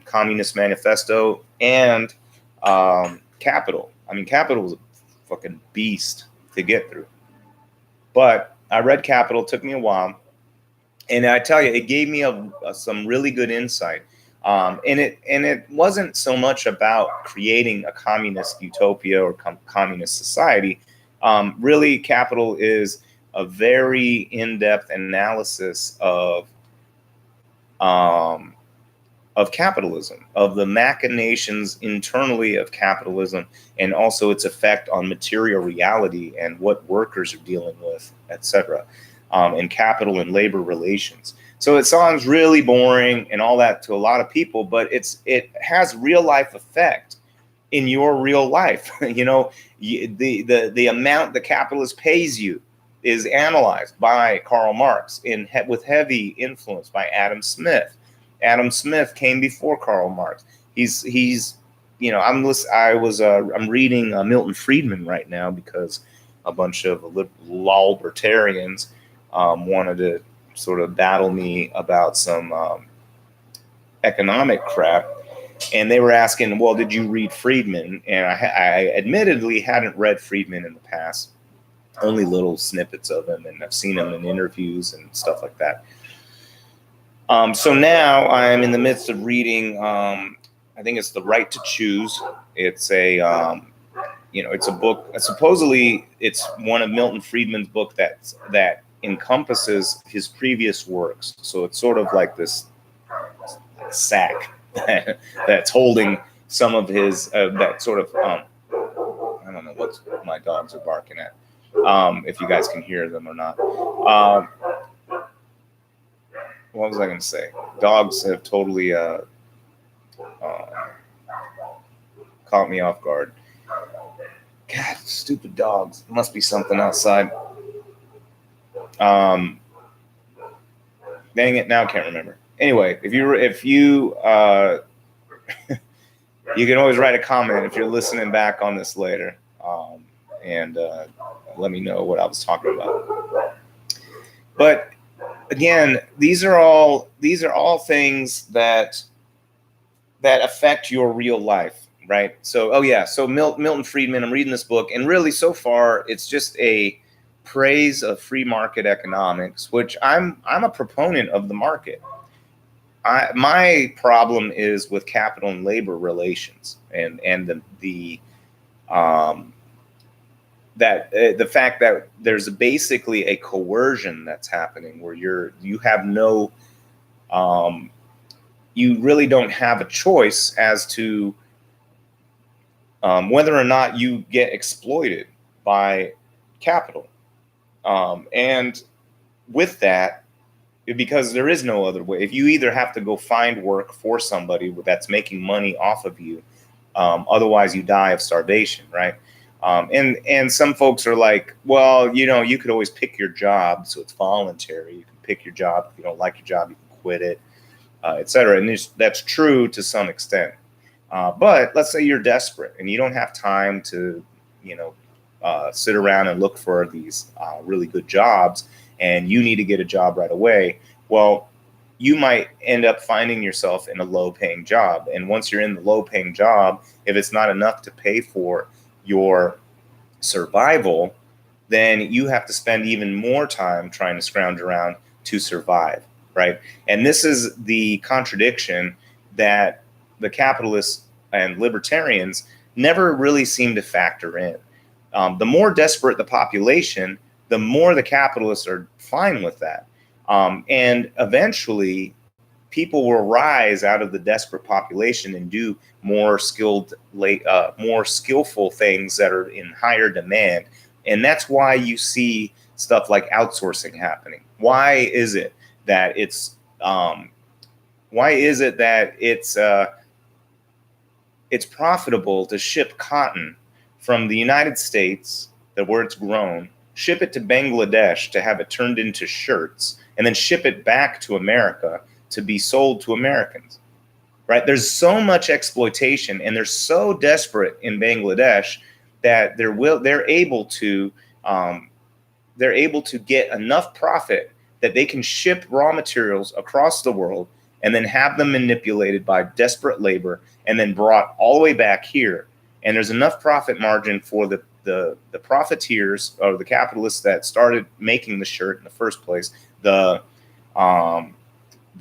Communist Manifesto and Capital. I mean, Capital was a fucking beast to get through. But I read Capital, took me a while, and I tell you, it gave me some really good insight. And it wasn't so much about creating a communist utopia or communist society. Really, Capital is a very in-depth analysis of capitalism, of the machinations internally of capitalism, and also its effect on material reality and what workers are dealing with, etc., and capital and labor relations. So it sounds really boring and all that to a lot of people, but it has real life effect in your real life. The amount the capitalist pays you is analyzed by Karl Marx with heavy influence by Adam Smith. Adam Smith came before Karl Marx. I'm reading Milton Friedman right now because a bunch of libertarians wanted to sort of battle me about some economic crap, and they were asking, well, did you read Friedman? And I admittedly hadn't read Friedman in the past, only little snippets of him, and I've seen him in interviews and stuff like that. So now I'm in the midst of reading, I think it's The Right to Choose. It's it's a book. Supposedly, it's one of Milton Friedman's book that encompasses his previous works. So it's sort of like this sack that's holding some of his that sort of I don't know what my dogs are barking at. if you guys can hear them or not. What was I going to say? Dogs have totally caught me off guard. God, stupid dogs. There must be something outside. Dang it, now I can't remember. Anyway, if you you can always write a comment if you're listening back on this later, and let me know what I was talking about. But again, these are all things that affect your real life, right? So, so Milton Friedman, I'm reading this book, and really so far it's just a praise of free market economics, which I'm a proponent of the market. My problem is with capital and labor relations, and the fact that there's basically a coercion that's happening where you have no you really don't have a choice as to whether or not you get exploited by capital. And with that, because there is no other way, if you either have to go find work for somebody that's making money off of you, otherwise you die of starvation, right? And some folks are like, well, you could always pick your job, so it's voluntary. You can pick your job. If you don't like your job, you can quit it, et cetera. And that's true to some extent. But let's say you're desperate and you don't have time to, sit around and look for these really good jobs, and you need to get a job right away. Well, you might end up finding yourself in a low-paying job. And once you're in the low-paying job, if it's not enough to pay for your survival, then you have to spend even more time trying to scrounge around to survive, right? And this is the contradiction that the capitalists and libertarians never really seem to factor in. The more desperate the population, the more the capitalists are fine with that. And eventually, people will rise out of the desperate population and do more skillful things that are in higher demand. And that's why you see stuff like outsourcing happening. Why is it that it's profitable to ship cotton from the United States, where it's grown, ship it to Bangladesh to have it turned into shirts, and then ship it back to America to be sold to Americans, right? There's so much exploitation, and they're so desperate in Bangladesh that they're able to get enough profit that they can ship raw materials across the world and then have them manipulated by desperate labor and then brought all the way back here. And there's enough profit margin for the profiteers or the capitalists that started making the shirt in the first place, the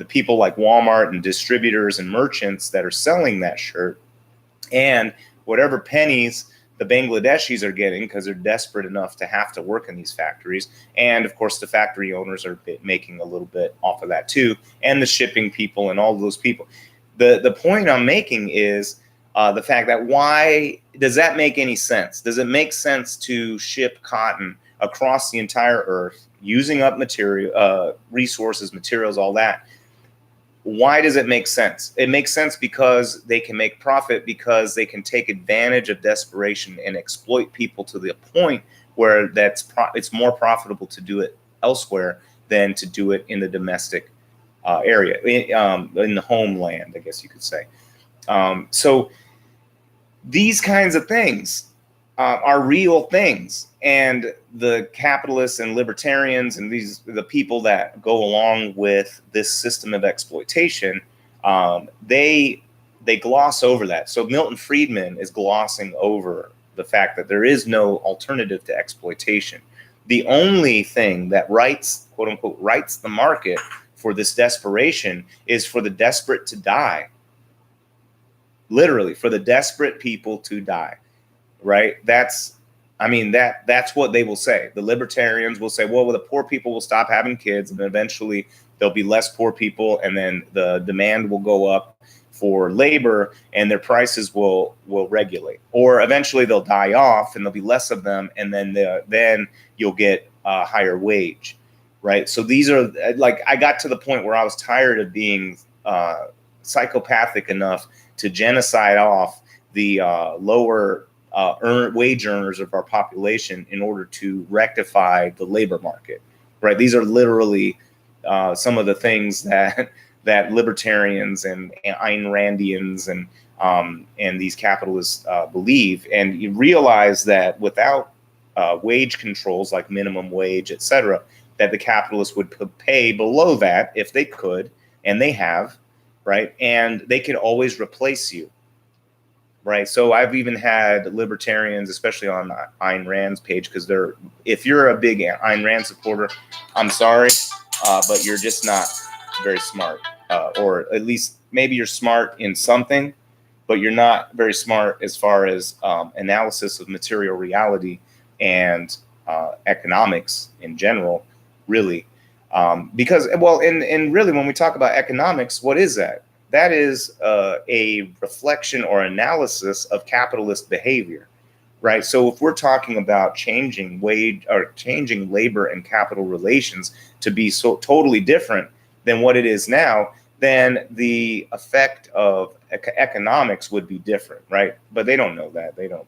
people like Walmart and distributors and merchants that are selling that shirt, and whatever pennies the Bangladeshis are getting because they're desperate enough to have to work in these factories. And of course, the factory owners are making a little bit off of that too, and the shipping people and all those people. The point I'm making is the fact that why does that make any sense? Does it make sense to ship cotton across the entire earth using up resources, materials, all that? Why does it make sense? It makes sense because they can make profit, because they can take advantage of desperation and exploit people to the point where it's more profitable to do it elsewhere than to do it in the domestic area, in the homeland, I guess you could say. So these kinds of things are real things, and the capitalists and libertarians and the people that go along with this system of exploitation, they gloss over that. So Milton Friedman is glossing over the fact that there is no alternative to exploitation. The only thing that quote unquote, rights the market for this desperation is for the desperate to die. Literally, for the desperate people to die, right? That's what they will say. The libertarians will say, well, the poor people will stop having kids, and eventually there'll be less poor people, and then the demand will go up for labor, and their prices will regulate, or eventually they'll die off and there'll be less of them, and then you'll get a higher wage, right? So these are like, I got to the point where I was tired of being psychopathic enough to genocide off the lower wage earners of our population in order to rectify the labor market, right? These are literally some of the things that libertarians and Ayn Randians and these capitalists believe. And you realize that without wage controls like minimum wage, et cetera, that the capitalists would pay below that if they could, and they have, right? And they could always replace you, right? So I've even had libertarians, especially on Ayn Rand's page, because if you're a big Ayn Rand supporter, I'm sorry, but you're just not very smart. Or at least maybe you're smart in something, but you're not very smart as far as analysis of material reality and economics in general, really. Because, well, and really, when we talk about economics, what is that? That is a reflection or analysis of capitalist behavior, right? So if we're talking about changing wage or changing labor and capital relations to be so totally different than what it is now, then the effect of economics would be different, right? But they don't know that. They don't.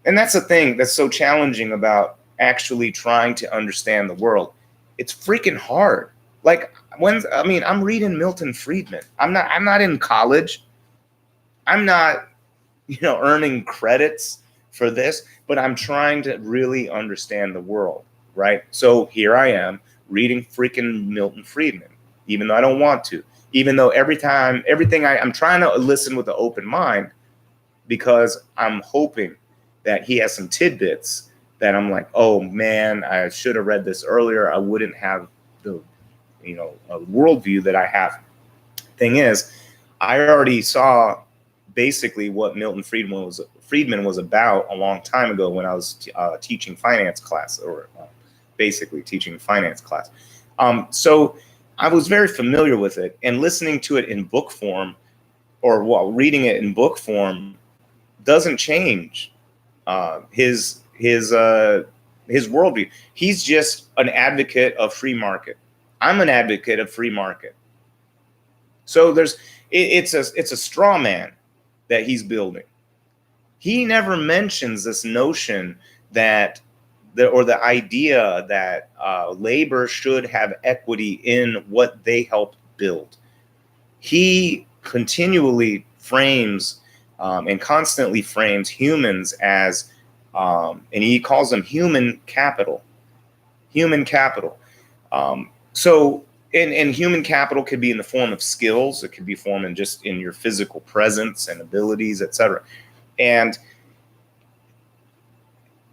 And that's the thing that's so challenging about actually trying to understand the world. It's freaking hard. Like I'm reading Milton Friedman. I'm not in college. I'm not, earning credits for this, but I'm trying to really understand the world, right? So here I am reading freaking Milton Friedman, even though I don't want to, even though I'm trying to listen with an open mind, because I'm hoping that he has some tidbits that I'm like, oh man, I should have read this earlier. I wouldn't have the, a worldview that I have. Thing is, I already saw basically what Milton Friedman was about a long time ago when I was teaching finance class, or basically teaching finance class. So I was very familiar with it, and listening to it in book form, or reading it in book form, doesn't change his worldview. He's just an advocate of free market. I'm an advocate of free market. So it's a straw man that he's building. He never mentions this notion that the idea that labor should have equity in what they helped build. He continually frames and constantly frames humans as, and he calls them human capital. Human capital. So human capital could be in the form of skills. It could be formed in your physical presence and abilities, etc. And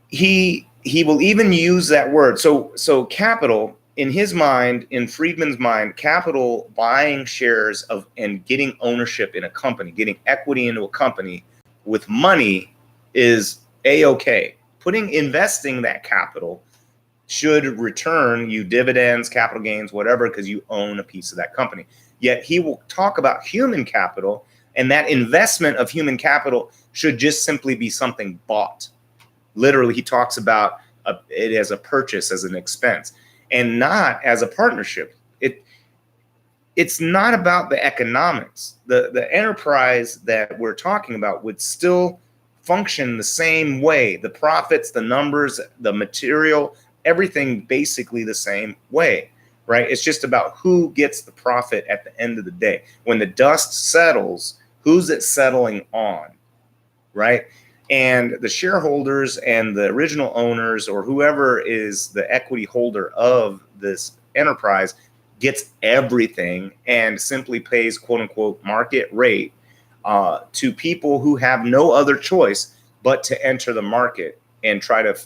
he will even use that word. So capital, in his mind, in Friedman's mind, capital, buying shares of and getting ownership in a company, getting equity into a company with money is A-okay. Investing that capital should return you dividends, capital gains, whatever, because you own a piece of that company. Yet he will talk about human capital, and that investment of human capital should just simply be something bought. Literally, he talks about it as a purchase, as an expense, and not as a partnership. It's not about the economics. The enterprise that we're talking about would still function the same way. The profits, the numbers, the material, everything basically the same way, right? It's just about who gets the profit at the end of the day. When the dust settles, who's it settling on, right? And the shareholders and the original owners, or whoever is the equity holder of this enterprise, gets everything and simply pays quote unquote market rate to people who have no other choice but to enter the market and try to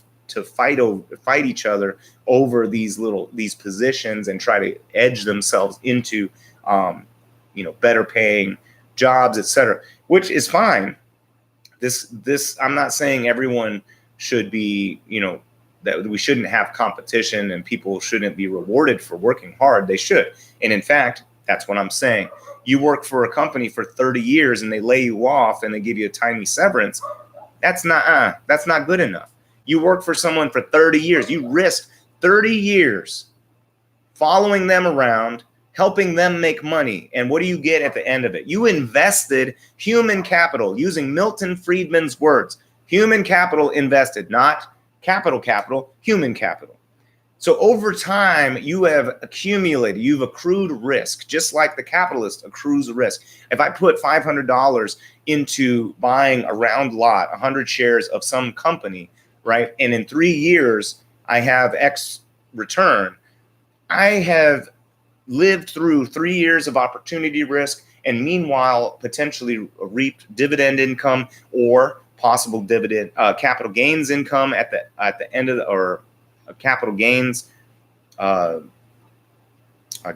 fight each other over these positions and try to edge themselves into better paying jobs, etc., which is fine. This I'm not saying everyone should be, that we shouldn't have competition and people shouldn't be rewarded for working hard. They should. And in fact, that's what I'm saying. You work for a company for 30 years and they lay you off and they give you a tiny severance. That's not good enough. You work for someone for 30 years. You risked 30 years following them around, helping them make money. And what do you get at the end of it? You invested human capital, using Milton Friedman's words. Human capital invested, not capital, human capital. So over time, you have accumulated, you've accrued risk, just like the capitalist accrues risk. If I put $500 into buying a round lot, 100 shares of some company, right? And in 3 years, I have X return. I have lived through 3 years of opportunity risk, and meanwhile, potentially reaped dividend income or possible dividend capital gains income at the end of or capital gains, I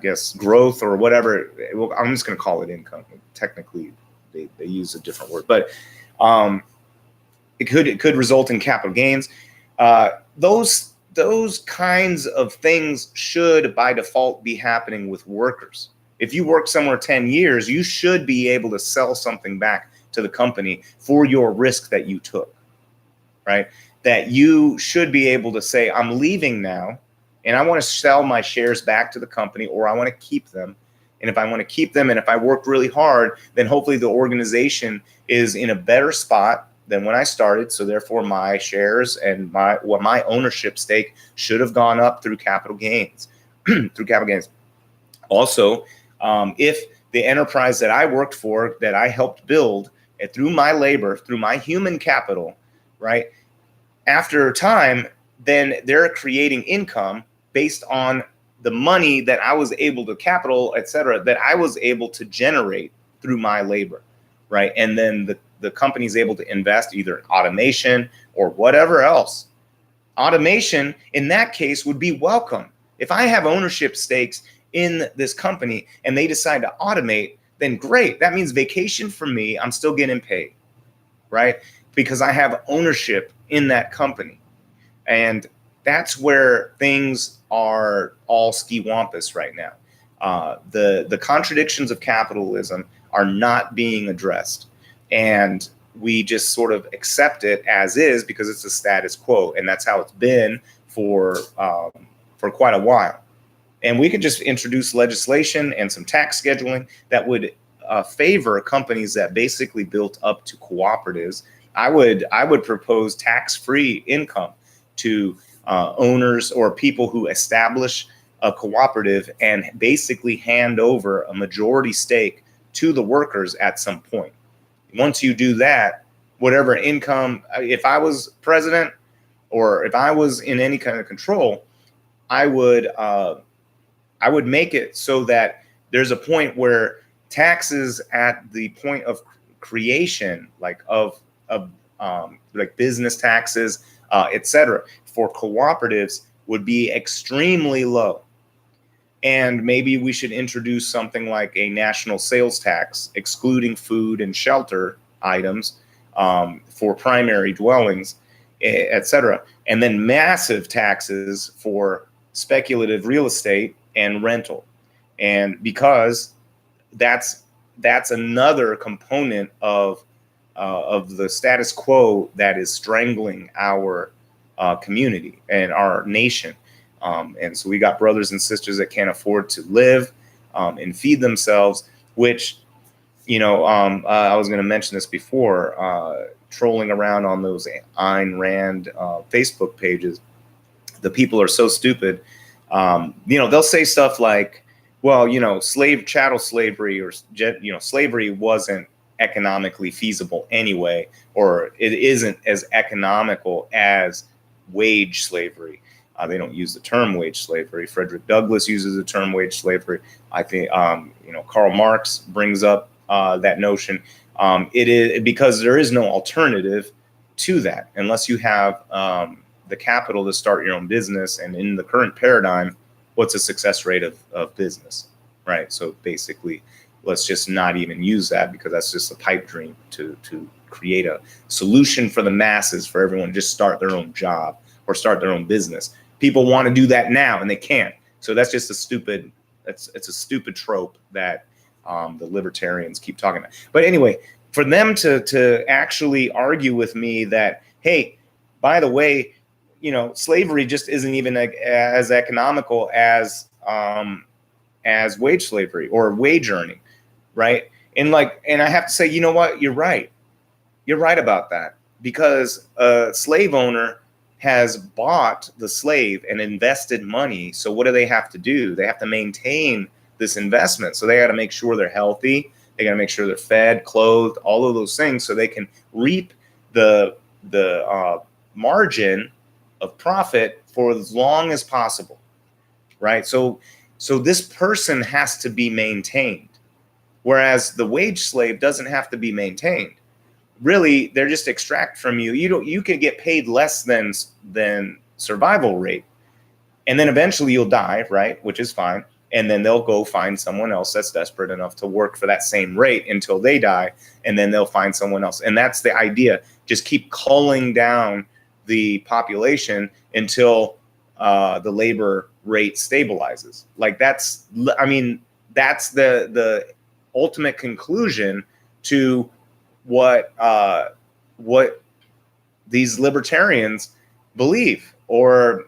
guess growth or whatever. Well, I'm just going to call it income. Technically, they use a different word, but it could result in capital gains. Those kinds of things should by default be happening with workers. If you work somewhere 10 years, you should be able to sell something back to the company for your risk that you took, right? That you should be able to say, I'm leaving now and I want to sell my shares back to the company, or I want to keep them. And if I want to keep them and if I work really hard, then hopefully the organization is in a better spot than when I started. So therefore my shares and my ownership stake should have gone up through capital gains, Also, if the enterprise that I worked for, that I helped build through my labor, through my human capital, right? After time, then they're creating income based on the money that I was able to capital, et cetera, that I was able to generate through my labor, right? And then the company's able to invest either in automation or whatever else. Automation, in that case, would be welcome. If I have ownership stakes in this company and they decide to automate, then great. That means vacation for me. I'm still getting paid, right? Because I have ownership in that company. And that's where things are all ski-wampus right now. The contradictions of capitalism are not being addressed. And we just sort of accept it as is because it's a status quo. And that's how it's been for quite a while. And we could just introduce legislation and some tax scheduling that would favor companies that basically built up to cooperatives. I would propose tax-free income to owners or people who establish a cooperative and basically hand over a majority stake to the workers at some point. Once you do that, whatever income, if I was president or if I was in any kind of control, I would make it so that there's a point where taxes at the point of creation, like like business taxes, et cetera, for cooperatives would be extremely low. And maybe we should introduce something like a national sales tax, excluding food and shelter items for primary dwellings, et cetera. And then massive taxes for speculative real estate and rental. And because that's another component of the status quo that is strangling our community and our nation. And so we got brothers and sisters that can't afford to live and feed themselves, which, I was going to mention this before, trolling around on those Ayn Rand Facebook pages. The people are so stupid. They'll say stuff like, well, chattel slavery or, slavery wasn't economically feasible anyway, or it isn't as economical as wage slavery. They don't use the term wage slavery. Frederick Douglass uses the term wage slavery. I think, Karl Marx brings up that notion. It is because there is no alternative to that unless you have the capital to start your own business. And in the current paradigm, what's a success rate of business, right? So basically, let's just not even use that because that's just a pipe dream to create a solution for the masses, for everyone to just start their own job or start their own business. People want to do that now and they can't. So that's just it's a stupid trope that the libertarians keep talking about. But anyway, for them to actually argue with me that, hey, by the way, slavery just isn't even as economical as wage slavery or wage earning, right? And I have to say, you know what? You're right. You're right about that, because a slave owner has bought the slave and invested money. So what do they have to do? They have to maintain this investment. So they got to make sure they're healthy. They got to make sure they're fed, clothed, all of those things, so they can reap the margin of profit for as long as possible, right? So this person has to be maintained, whereas the wage slave doesn't have to be maintained. Really, they're just extract from you. You can get paid less than survival rate, and then eventually you'll die, right? Which is fine. And then they'll go find someone else that's desperate enough to work for that same rate until they die, and then they'll find someone else. And that's the idea. Just keep culling down the population until the labor rate stabilizes. That's the ultimate conclusion to what these libertarians believe, or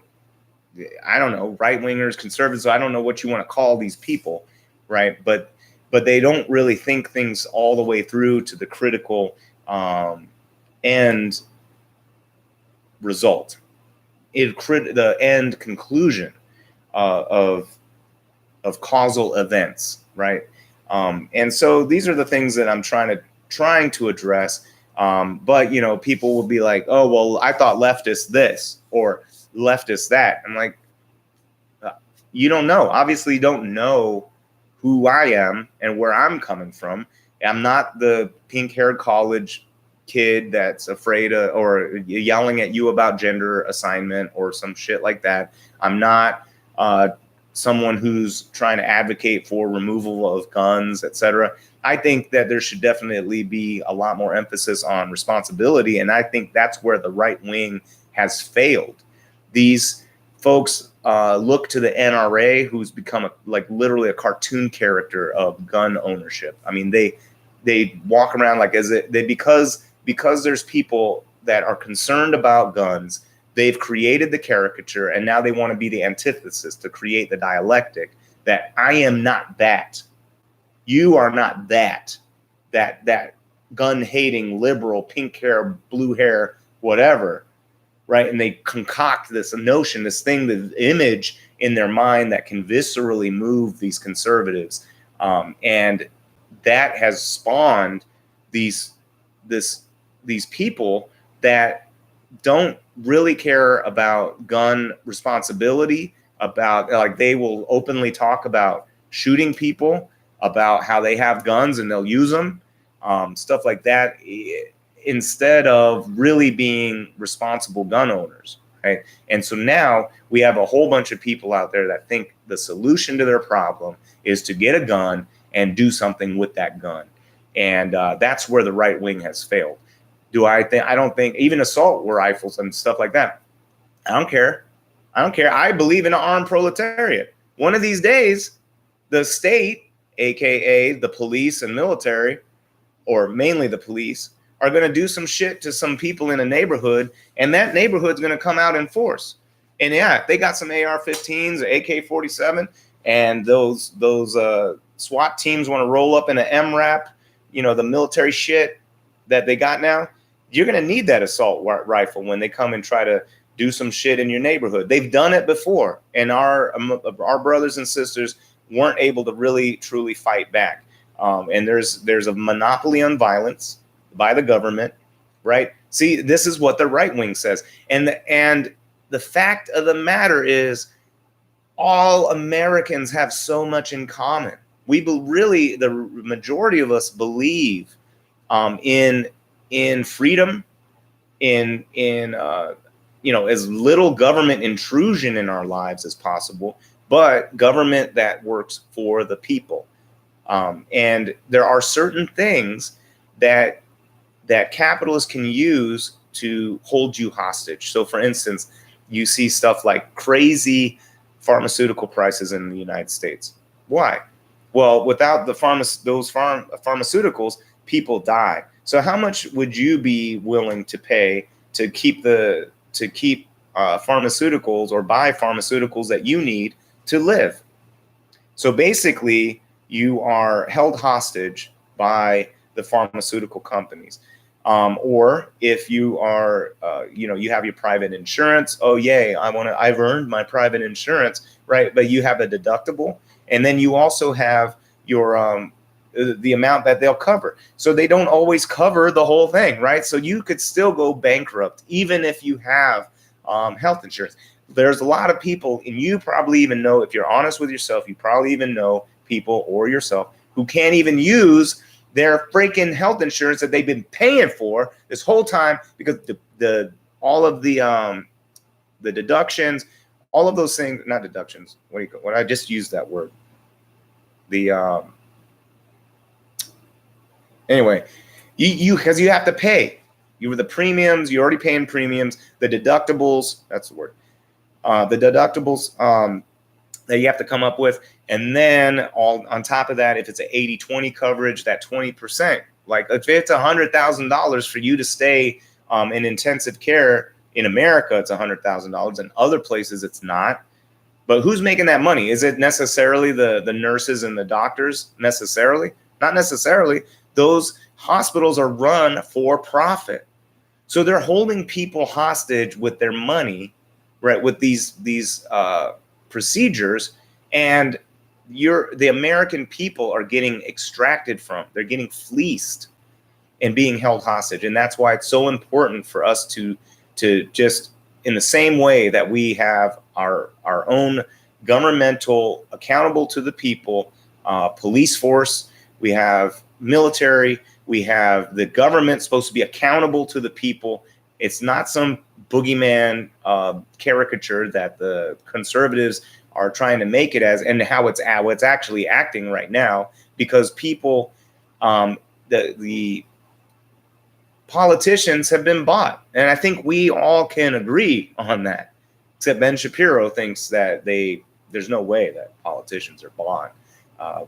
I don't know, right wingers, conservatives. I don't know what you want to call these people, right? But they don't really think things all the way through to the critical end result, the end conclusion of causal events, right? And so these are the things that I'm trying to address. But people will be like, oh, well, I thought leftist this or leftist that. I'm like, you don't know. Obviously, you don't know who I am and where I'm coming from. I'm not the pink-haired college kid that's afraid of or yelling at you about gender assignment or some shit like that. I'm not someone who's trying to advocate for removal of guns, etc. I think that there should definitely be a lot more emphasis on responsibility, and I think that's where the right wing has failed. These folks look to the NRA, who's become literally a cartoon character of gun ownership. I mean, they walk around because there's people that are concerned about guns. They've created the caricature, and now they want to be the antithesis to create the dialectic that I am not that. You are not that gun-hating liberal, pink hair, blue hair, whatever, right? And they concoct this notion, this thing, the image in their mind that can viscerally move these conservatives, and that has spawned these people that don't really care about gun responsibility, about they will openly talk about shooting people, about how they have guns and they'll use them, stuff like that, instead of really being responsible gun owners, right? And so now we have a whole bunch of people out there that think the solution to their problem is to get a gun and do something with that gun. And that's where the right wing has failed. I don't think even assault rifles and stuff like that. I don't care. I believe in an armed proletariat. One of these days, the state, AKA the police and military, or mainly the police, are going to do some shit to some people in a neighborhood, and that neighborhood's going to come out in force. And yeah, if they got some AR-15s or AK-47, and those SWAT teams want to roll up in an MRAP, the military shit that they got now, you're going to need that assault rifle when they come and try to do some shit in your neighborhood. They've done it before, and our brothers and sisters weren't able to really truly fight back. And there's a monopoly on violence by the government, right? See, this is what the right wing says. And the fact of the matter is, all Americans have so much in common. The majority of us believe in freedom, in as little government intrusion in our lives as possible, but government that works for the people. And there are certain things that capitalists can use to hold you hostage. So, for instance, you see stuff like crazy pharmaceutical prices in the United States. Why? Well, without the pharmaceuticals, people die. So how much would you be willing to pay to keep pharmaceuticals or buy pharmaceuticals that you need to live? So basically, you are held hostage by the pharmaceutical companies. Or if you are, you have your private insurance. Oh, yay! I've earned my private insurance, right? But you have a deductible, and then you also have your the amount that they'll cover. So they don't always cover the whole thing, right? So you could still go bankrupt even if you have health insurance. There's a lot of people, and you probably even know, if you're honest with yourself, you probably even know people or yourself who can't even use their freaking health insurance that they've been paying for this whole time because all of the deductions, all of those things, not deductions. What I just used that word. Anyway, because you have to pay. You were the premiums. You're already paying premiums. The deductibles. That's the word. The deductibles that you have to come up with. And then all on top of that, if it's an 80-20 coverage, that 20%, like if it's $100,000 for you to stay in intensive care in America, it's $100,000. In other places, it's not. But who's making that money? Is it necessarily the nurses and the doctors? Necessarily? Not necessarily. Those hospitals are run for profit. So they're holding people hostage with their money, right, with these procedures, and the American people are getting extracted from. They're getting fleeced and being held hostage. And that's why it's so important for us to just, in the same way that we have our own governmental, accountable to the people, police force, we have military, we have the government supposed to be accountable to the people. It's not some boogeyman caricature that the conservatives are trying to make it as, and how it's actually acting right now, because people, the politicians have been bought. And I think we all can agree on that, except Ben Shapiro thinks that there's no way that politicians are bought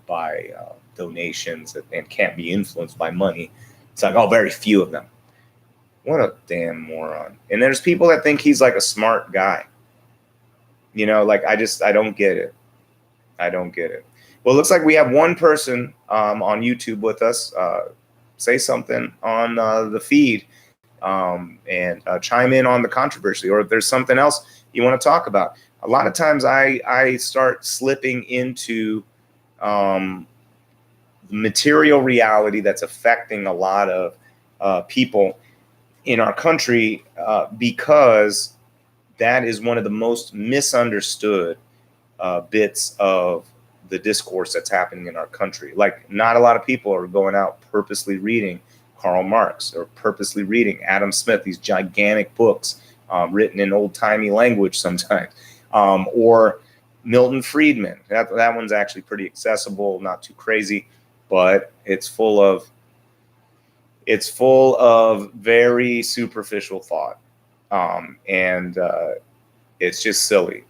by donations and can't be influenced by money. It's like, oh, very few of them. What a damn moron. And there's people that think he's like a smart guy. Like I don't get it. I don't get it. Well, it looks like we have one person on YouTube with us. Say something on the feed and chime in on the controversy, or if there's something else you want to talk about. A lot of times I start slipping into material reality that's affecting a lot of people in our country because that is one of the most misunderstood bits of the discourse that's happening in our country. Like, not a lot of people are going out purposely reading Karl Marx or purposely reading Adam Smith, these gigantic books written in old-timey language sometimes, or Milton Friedman. That one's actually pretty accessible, not too crazy, but it's full of very superficial thought. And it's just silly.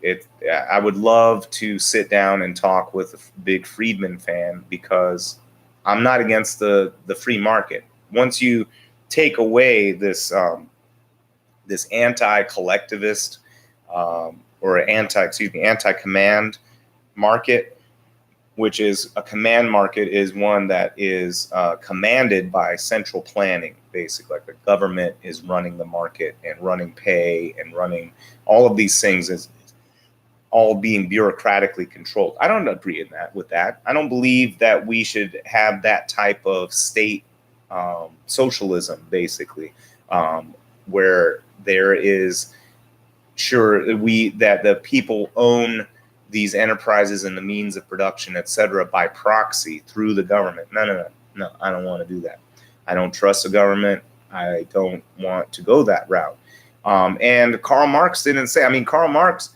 I would love to sit down and talk with a big Friedman fan, because I'm not against the free market. Once you take away this anti-collectivist or anti-command market, which is a command market, is one that is commanded by central planning, basically. Like the government is running the market and running pay and running all of these things, is all being bureaucratically controlled. I don't agree with that. I don't believe that we should have that type of state socialism, basically, where there is that the people own these enterprises and the means of production, et cetera, by proxy through the government. No, I don't want to do that. I don't trust the government. I don't want to go that route. And Karl Marx didn't say, Karl Marx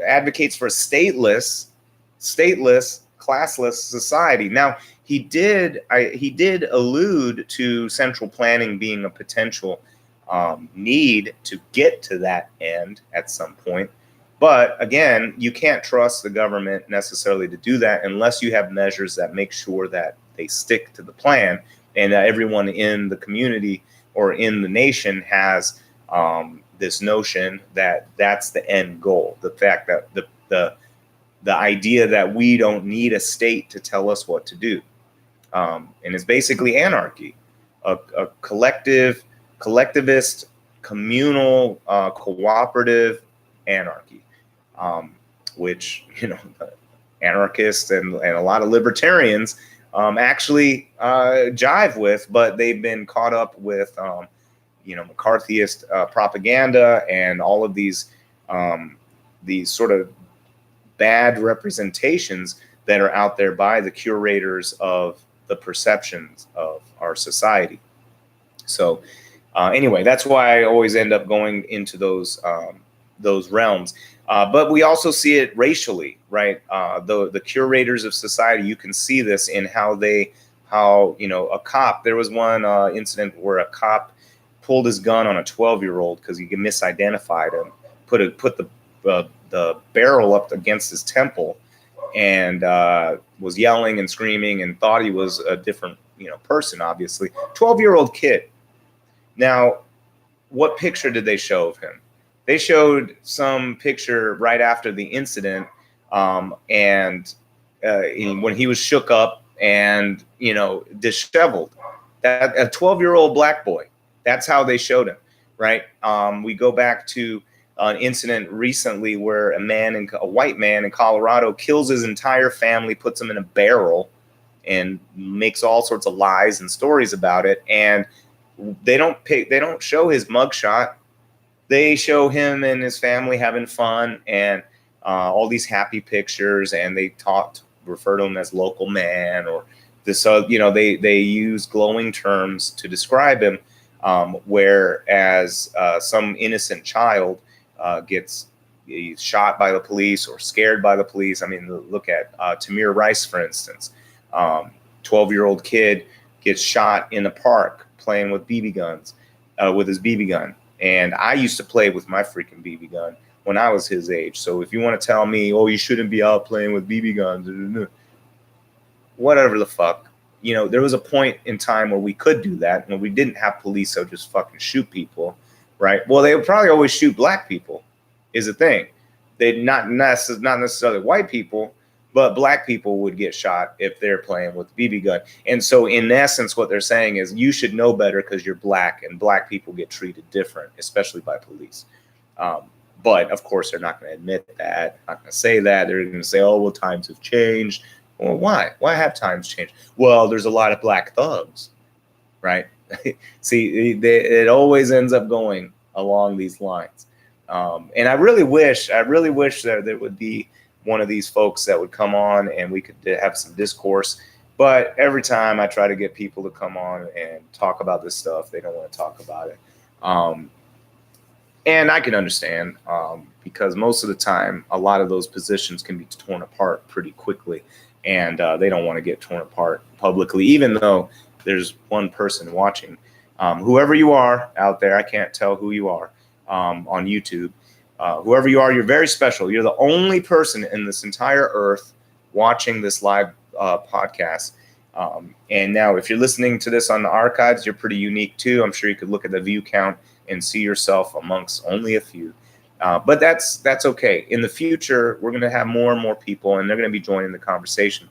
advocates for a stateless, classless society. Now, he did allude to central planning being a potential need to get to that end at some point. But again, you can't trust the government necessarily to do that unless you have measures that make sure that they stick to the plan, and that everyone in the community or in the nation has this notion that that's the end goal. The fact that the idea that we don't need a state to tell us what to do. And it's basically anarchy, a collectivist, communal, cooperative anarchy, which, anarchists and a lot of libertarians actually jive with, but they've been caught up with, McCarthyist propaganda and all of these sort of bad representations that are out there by the curators of the perceptions of our society. So anyway, that's why I always end up going into those realms. But we also see it racially, right? The curators of society, you can see this in how a cop, there was one incident where a cop pulled his gun on a 12-year-old because he misidentified him, put the barrel up against his temple, and was yelling and screaming and thought he was a different person, obviously. 12-year-old kid. Now, what picture did they show of him? They showed some picture right after the incident, and when he was shook up and disheveled. That a 12-year-old black boy. That's how they showed him, right? We go back to an incident recently where a white man in Colorado kills his entire family, puts them in a barrel, and makes all sorts of lies and stories about it. And they don't show his mugshot. They show him and his family having fun and all these happy pictures, and they refer to him as local man or this. They use glowing terms to describe him, whereas some innocent child gets shot by the police or scared by the police. I mean, look at Tamir Rice, for instance. 12-year-old kid gets shot in the park playing with BB guns, with his BB gun. And I used to play with my freaking BB gun when I was his age. So if you want to tell me, oh, you shouldn't be out playing with BB guns, whatever the fuck. There was a point in time where we could do that, when we didn't have police so just fucking shoot people, right? Well, they would probably always shoot black people, is the thing. They'd not necessarily white people, but black people would get shot if they're playing with BB gun. And so in essence, what they're saying is you should know better because you're black, and black people get treated different, especially by police. But of course, they're not going to admit that, not going to say that. They're going to say, oh, well, times have changed. Well, why? Why have times changed? Well, there's a lot of black thugs, right? See, it always ends up going along these lines. And I really wish that there would be one of these folks that would come on and we could have some discourse. But every time I try to get people to come on and talk about this stuff, they don't want to talk about it. And I can understand, because most of the time, a lot of those positions can be torn apart pretty quickly. And they don't want to get torn apart publicly, even though there's one person watching. Whoever you are out there, I can't tell who you are on YouTube. Whoever you are, you're very special. You're the only person in this entire earth watching this live podcast. And now, if you're listening to this on the archives, you're pretty unique too. I'm sure you could look at the view count and see yourself amongst only a few. But that's okay. In the future, we're going to have more and more people, and they're going to be joining the conversation.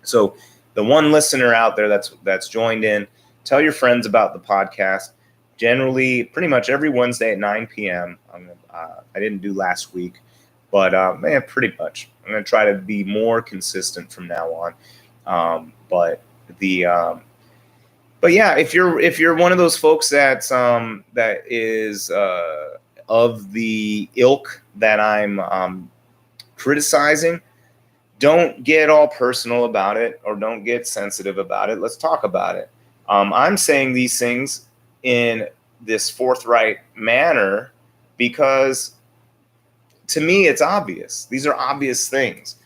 So the one listener out there that's joined in, tell your friends about the podcast. Generally, pretty much every Wednesday at 9 p.m. I didn't do last week, but pretty much. I'm going to try to be more consistent from now on. But yeah, if you're one of those folks that is of the ilk that I'm criticizing, don't get all personal about it or don't get sensitive about it. Let's talk about it. I'm saying these things in this forthright manner because to me, it's obvious. These are obvious things.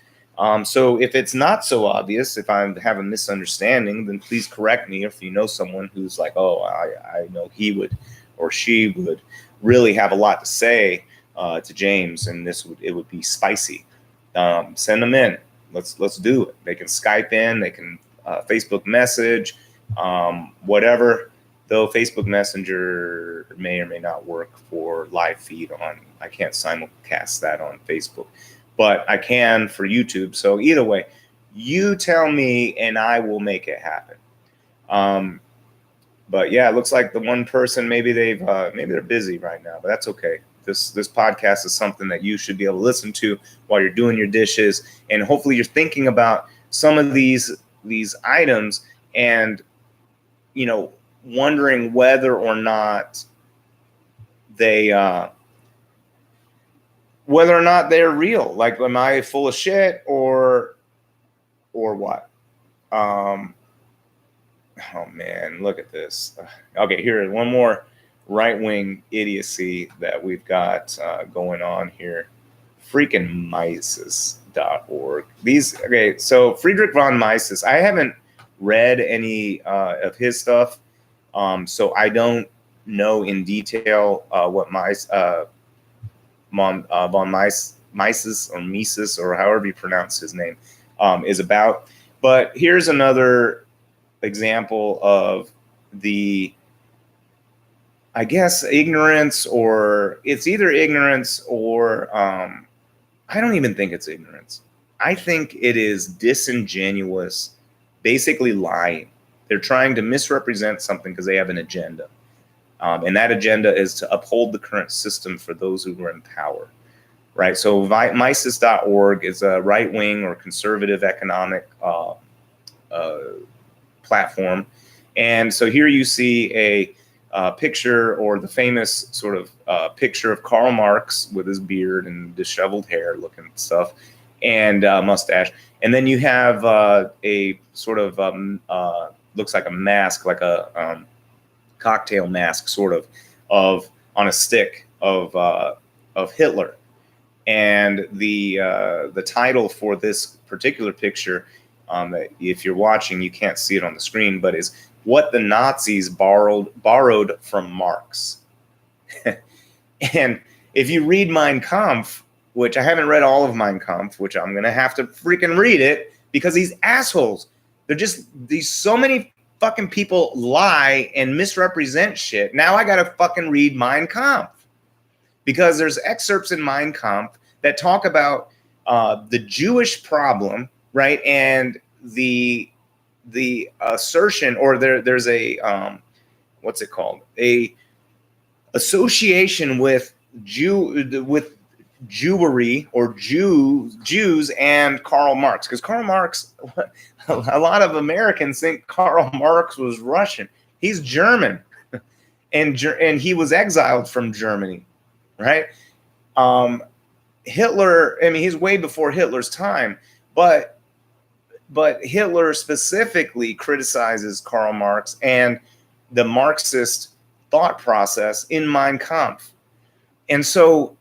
So if it's not so obvious, if I have a misunderstanding, then please correct me. If you know someone who's like, oh, I know he would or she would really have a lot to say to James, and it would be spicy. Send them in. Let's do it. They can Skype in. They can Facebook message, whatever. Though Facebook Messenger may or may not work for live feed on. I can't simulcast that on Facebook, but I can for YouTube. So either way, you tell me, and I will make it happen. But yeah, it looks like the one person maybe they're busy right now, but that's okay. This podcast is something that you should be able to listen to while you're doing your dishes, and hopefully you're thinking about some of these items and wondering whether or not they're real. Like, am I full of shit or what? Oh man, look at this. Okay, here, one more right-wing idiocy that we've got going on here. Freaking Mises.org. So Friedrich von Mises, I haven't read any of his stuff, so I don't know in detail what von Mises or Mises, or however you pronounce his name, is about. But here's another example of the, I guess, ignorance, or it's either ignorance or I don't even think it's ignorance. I think it is disingenuous, basically lying. They're trying to misrepresent something because they have an agenda. And that agenda is to uphold the current system for those who are in power, right? So Mises.org is a right-wing or conservative economic platform. And so here you see a picture, or the famous sort of picture of Karl Marx with his beard and disheveled hair looking stuff and mustache. And then you have a sort of looks like a mask, like a cocktail mask sort of on a stick of Hitler. And the title for this particular picture, that if you're watching, you can't see it on the screen, but is "What the Nazis borrowed from Marx." And if you read Mein Kampf, which I haven't read all of Mein Kampf, which I'm going to have to freaking read it, because these assholes, so many fucking people lie and misrepresent shit. Now I got to fucking read Mein Kampf, because there's excerpts in Mein Kampf that talk about the Jewish problem, right? And the assertion, or there's a what's it called? A association with Jewry or Jews and Karl Marx, because Karl Marx, a lot of Americans think Karl Marx was Russian. He's German, and he was exiled from Germany, right? Hitler, I mean, he's way before Hitler's time, but Hitler specifically criticizes Karl Marx and the Marxist thought process in Mein Kampf. And so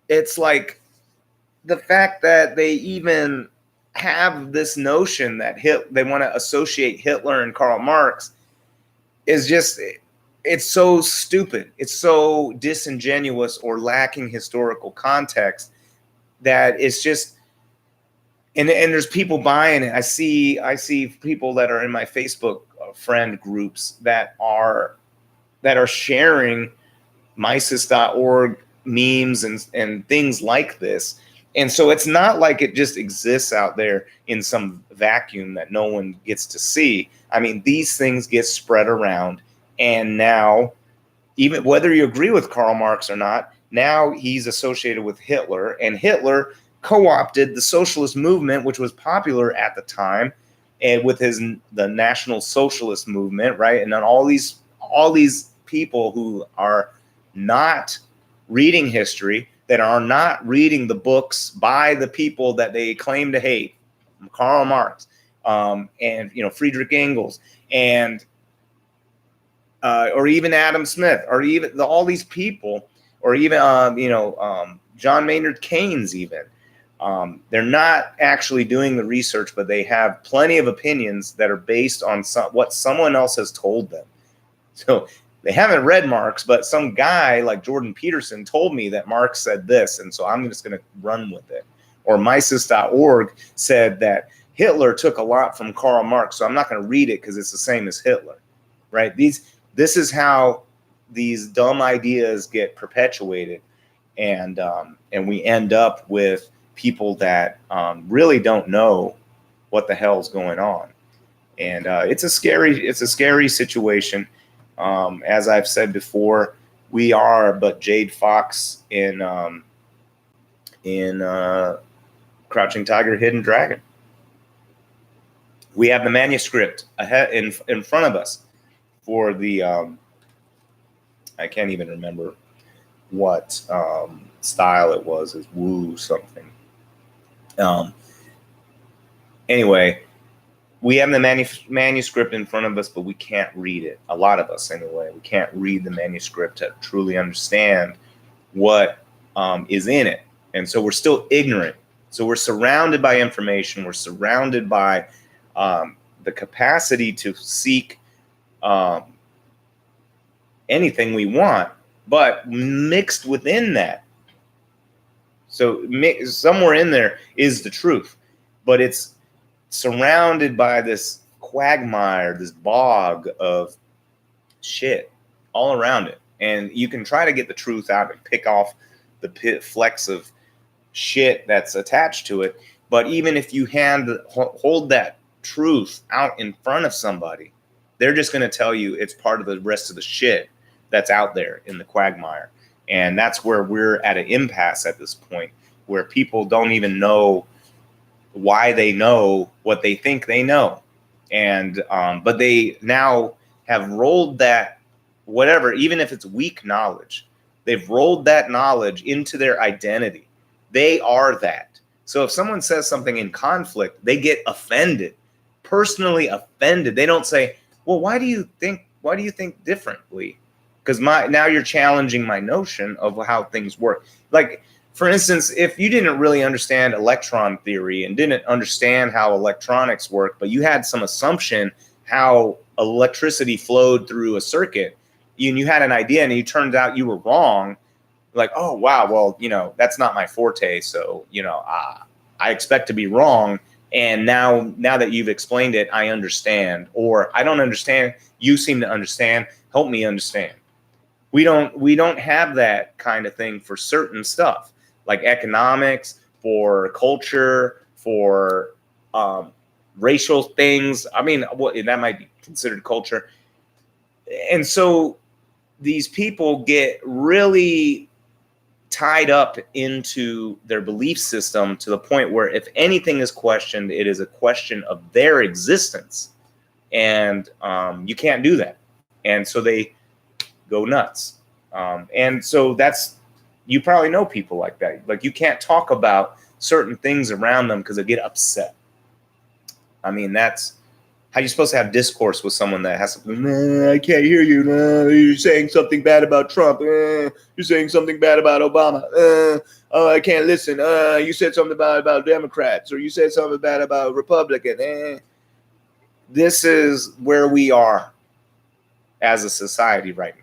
it's like the fact that they even have this notion that they want to associate Hitler and Karl Marx is just, it's so stupid. It's so disingenuous or lacking historical context that it's just, and there's people buying it. I see people that are in my Facebook friend groups that are sharing Mises.org memes and things like this. And so it's not like it just exists out there in some vacuum that no one gets to see. I mean, these things get spread around, and now, even whether you agree with Karl Marx or not, now he's associated with Hitler, and Hitler co-opted the socialist movement, which was popular at the time, and with the National Socialist movement, right? And then all these people who are not reading history, that are not reading the books by the people that they claim to hate, Karl Marx, and Friedrich Engels, and or even Adam Smith, or even all these people, or even John Maynard Keynes even. They're not actually doing the research, but they have plenty of opinions that are based on what someone else has told them. So They haven't read Marx, but some guy like Jordan Peterson told me that Marx said this, and so I'm just going to run with it. Or Mises.org said that Hitler took a lot from Karl Marx, so I'm not going to read it because it's the same as Hitler, right? This is how these dumb ideas get perpetuated, and we end up with people that really don't know what the hell's going on, and it's a scary situation. As I've said before, we are but Jade Fox in Crouching Tiger, Hidden Dragon. We have the manuscript ahead in front of us for the I can't even remember what style it was. It's Wu something. Anyway, we have the manuscript in front of us, but we can't read it. A lot of us, anyway, we can't read the manuscript to truly understand what is in it, and so we're still ignorant. So we're surrounded by information. We're surrounded by the capacity to seek anything we want, but mixed within that. So somewhere in there is the truth, but it's surrounded by this quagmire, this bog of shit all around it. And you can try to get the truth out and pick off the flecks of shit that's attached to it. But even if you hold that truth out in front of somebody, they're just going to tell you it's part of the rest of the shit that's out there in the quagmire. And that's where we're at an impasse at this point, where people don't even know why they know what they think they know. And but they now have rolled that, whatever, even if it's weak knowledge, they've rolled that knowledge into their identity. They are that. So if someone says something in conflict, they get offended, personally offended. They don't say, well, why do you think differently? Because now you're challenging my notion of how things work. Like, for instance, if you didn't really understand electron theory and didn't understand how electronics work, but you had some assumption how electricity flowed through a circuit, and you had an idea and it turned out you were wrong, like, oh, wow, well, that's not my forte. So, I expect to be wrong. And now that you've explained it, I understand. Or I don't understand. You seem to understand. Help me understand. We don't have that kind of thing for certain stuff, like economics, for culture, for racial things. I mean, that might be considered culture. And so these people get really tied up into their belief system to the point where if anything is questioned, it is a question of their existence. And you can't do that. And so they go nuts. And so you probably know people like that. Like, you can't talk about certain things around them because they get upset. I mean, that's how you're supposed to have discourse with someone that has to, I can't hear you. You're saying something bad about Trump. You're saying something bad about Obama. Oh, I can't listen. You said something bad about Democrats, or you said something bad about Republicans. This is where we are as a society right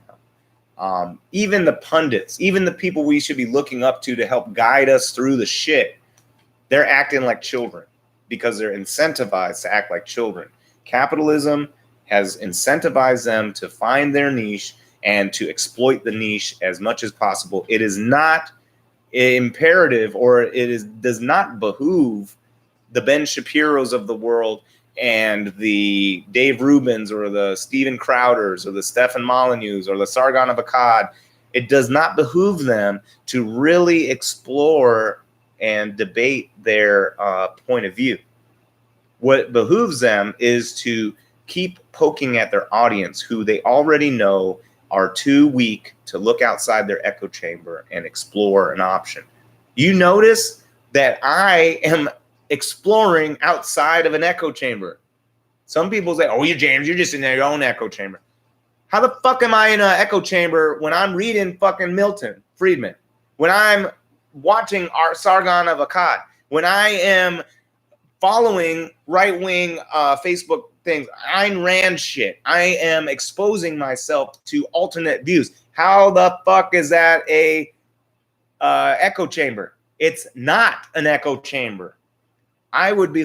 now. Even the pundits, even the people we should be looking up to help guide us through the shit, they're acting like children because they're incentivized to act like children. Capitalism has incentivized them to find their niche and to exploit the niche as much as possible. It is not imperative, or does not behoove the Ben Shapiros of the world and the Dave Rubins or the Steven Crowders or the Stefan Molyneux or the Sargon of Akkad. It does not behoove them to really explore and debate their point of view. What behooves them is to keep poking at their audience, who they already know are too weak to look outside their echo chamber and explore an option. You notice that I am exploring outside of an echo chamber. Some people say, oh, James, you're just in your own echo chamber. How the fuck am I in an echo chamber when I'm reading fucking Milton Friedman? When I'm watching our Sargon of Akkad? When I am following right-wing Facebook things, Ayn Rand shit. I am exposing myself to alternate views. How the fuck is that a echo chamber? It's not an echo chamber. I would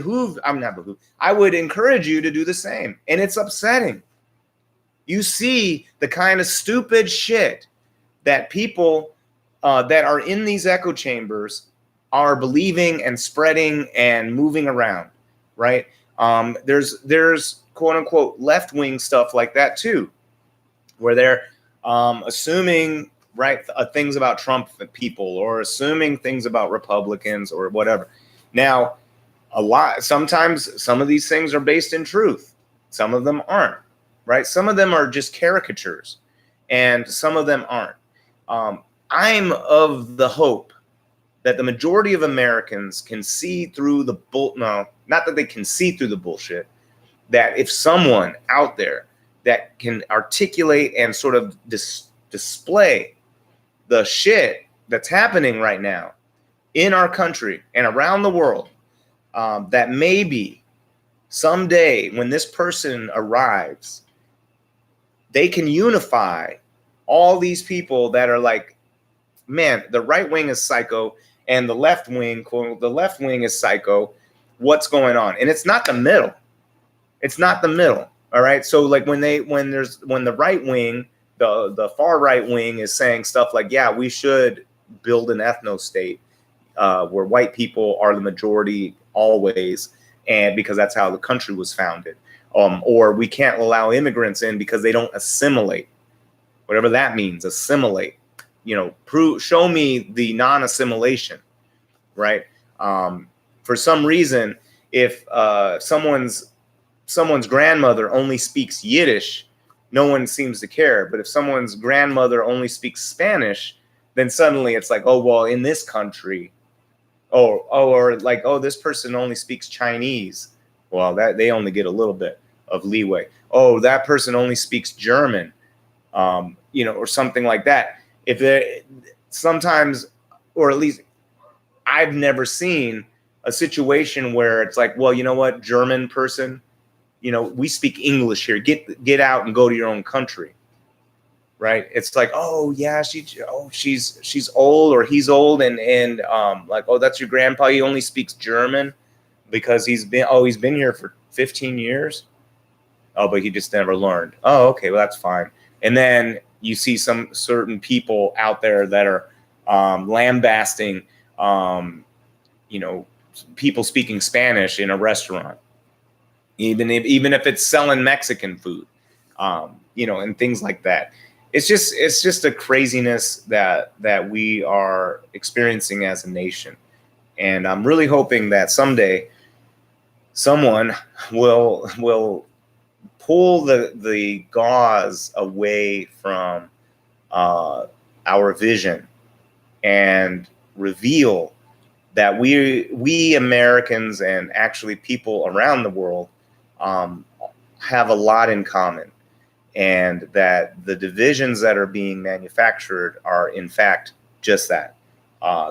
I would encourage you to do the same. And it's upsetting. You see the kind of stupid shit that people that are in these echo chambers are believing and spreading and moving around, right? There's quote unquote left-wing stuff like that too, where they're assuming things about Trump people, or assuming things about Republicans or whatever. Now, sometimes some of these things are based in truth. Some of them aren't, right? Some of them are just caricatures, and some of them aren't. I'm of the hope that the majority of Americans can see through the not that they can see through the bullshit, that if someone out there that can articulate and sort of display the shit that's happening right now in our country and around the world, that maybe someday when this person arrives, they can unify all these people that are like, man, the right wing is psycho and the left wing is psycho. What's going on? And it's not the middle. It's not the middle. All right. So like when the right wing, the far right wing is saying stuff like, yeah, we should build an ethno state where white people are the majority always, and because that's how the country was founded. Or we can't allow immigrants in because they don't assimilate. Whatever that means, assimilate. Show me the non-assimilation, right? For some reason, if someone's grandmother only speaks Yiddish, no one seems to care. But if someone's grandmother only speaks Spanish, then suddenly it's like, oh, well, in this country, or like, oh, this person only speaks Chinese. Well, that they only get a little bit of leeway. Oh, that person only speaks German, or something like that. If they sometimes, or at least I've never seen a situation where it's like, well, you know what, German person, we speak English here. Get out and go to your own country, right? It's like, oh yeah, she's old, or he's old, and like, oh, that's your grandpa. He only speaks German because he's been here for 15 years. Oh, but he just never learned. Oh, okay, well that's fine. And then you see some certain people out there that are lambasting, people speaking Spanish in a restaurant, even if it's selling Mexican food, and things like that. It's just a craziness that we are experiencing as a nation, and I'm really hoping that someday someone will pull the gauze away from our vision and reveal that we Americans, and actually people around the world, have a lot in common, and that the divisions that are being manufactured are in fact just that.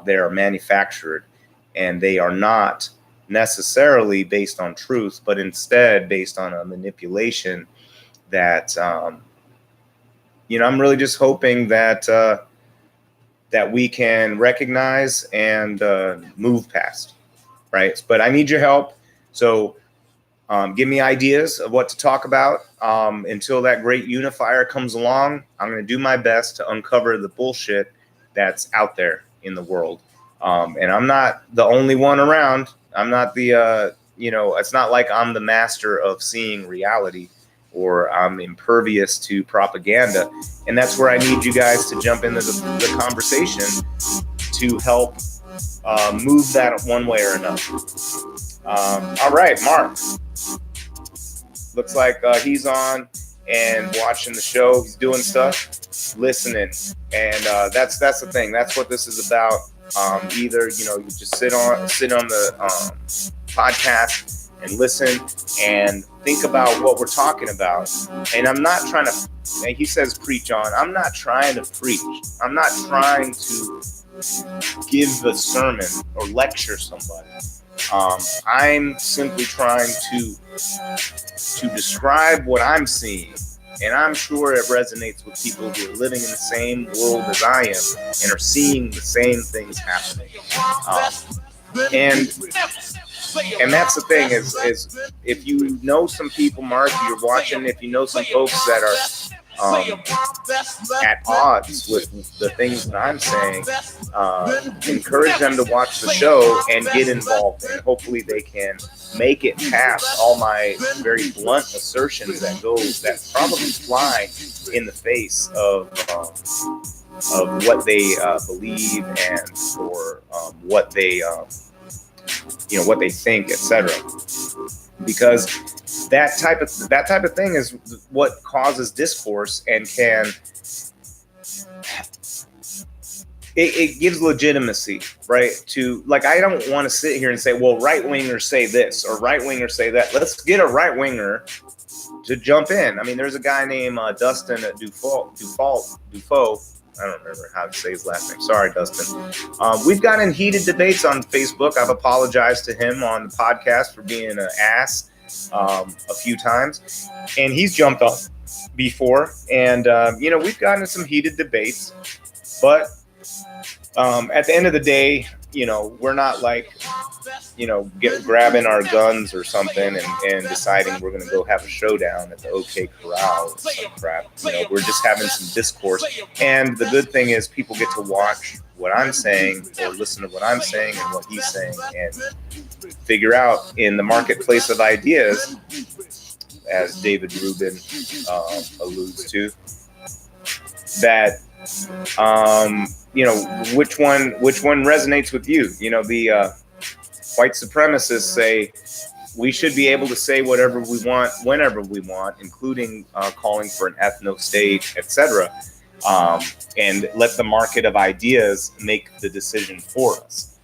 They are manufactured, and they are not necessarily based on truth, but instead based on a manipulation that, I'm really just hoping that we can recognize and move past, right? But I need your help. So give me ideas of what to talk about. Until that great unifier comes along, I'm going to do my best to uncover the bullshit that's out there in the world. And I'm not the only one around. I'm not it's not like I'm the master of seeing reality, or I'm impervious to propaganda. And that's where I need you guys to jump into the conversation to help move that one way or another. All right, Mark. Looks like he's on and watching the show. He's doing stuff, listening. And that's the thing. That's what this is about. Either, you just sit on the podcast and listen and think about what we're talking about. And I'm not trying to, and he says preach on, I'm not trying to preach. I'm not trying to give a sermon or lecture somebody. I'm simply trying to describe what I'm seeing, and I'm sure it resonates with people who are living in the same world as I am and are seeing the same things happening. And that's the thing is if you know some people, Mark, you're watching, if you know some folks that are at odds with the things that I'm saying, encourage them to watch the show and get involved. And hopefully they can make it past all my very blunt assertions that probably fly in the face of what they believe and or what they what they think, etc. Because that type of thing is what causes discourse and it gives legitimacy, right? To, like, I don't want to sit here and say, well, right wingers say this or right wingers say that. Let's get a right winger to jump in. I mean, there's a guy named Dustin Dufault. I don't remember how to say his last name. Sorry, Dustin. We've gotten in heated debates on Facebook. I've apologized to him on the podcast for being an ass a few times, and he's jumped up before. And we've gotten in some heated debates, but at the end of the day, we're not like, grabbing our guns or something and deciding we're going to go have a showdown at the OK Corral or some crap. We're just having some discourse. And the good thing is people get to watch what I'm saying or listen to what I'm saying and what he's saying and figure out in the marketplace of ideas, as David Rubin alludes to, that which one resonates with you. The white supremacists say we should be able to say whatever we want whenever we want, including calling for an ethno-state, etc., and let the market of ideas make the decision for us.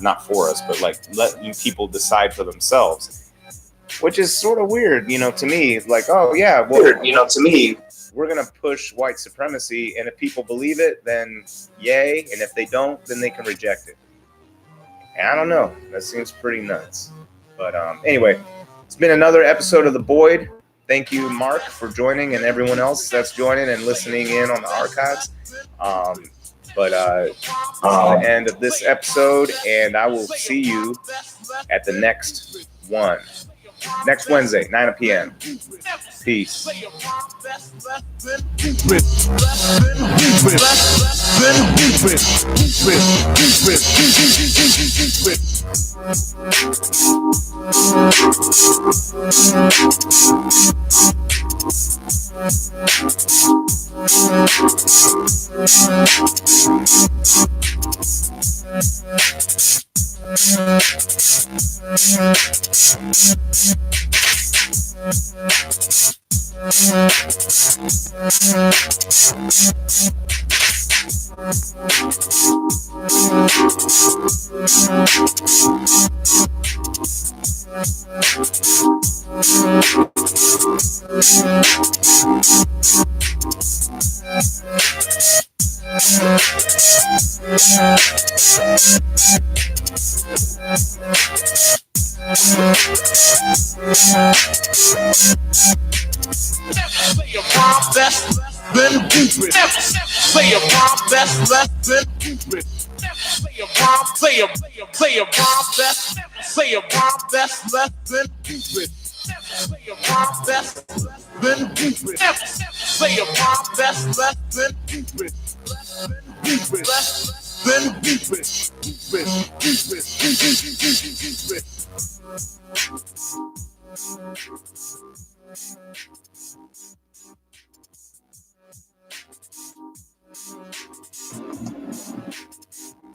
Not for us, but like let you people decide for themselves, which is sort of weird, to me. Like, oh yeah, well, to me, we're going to push white supremacy, and if people believe it, then yay, and if they don't, then they can reject it. And I don't know. That seems pretty nuts. But anyway, it's been another episode of The Boyd. Thank you, Mark, for joining, and everyone else that's joining and listening in on the archives. But it's the end of this episode, and I will see you at the next one. Next Wednesday, 9 p.m. Peace.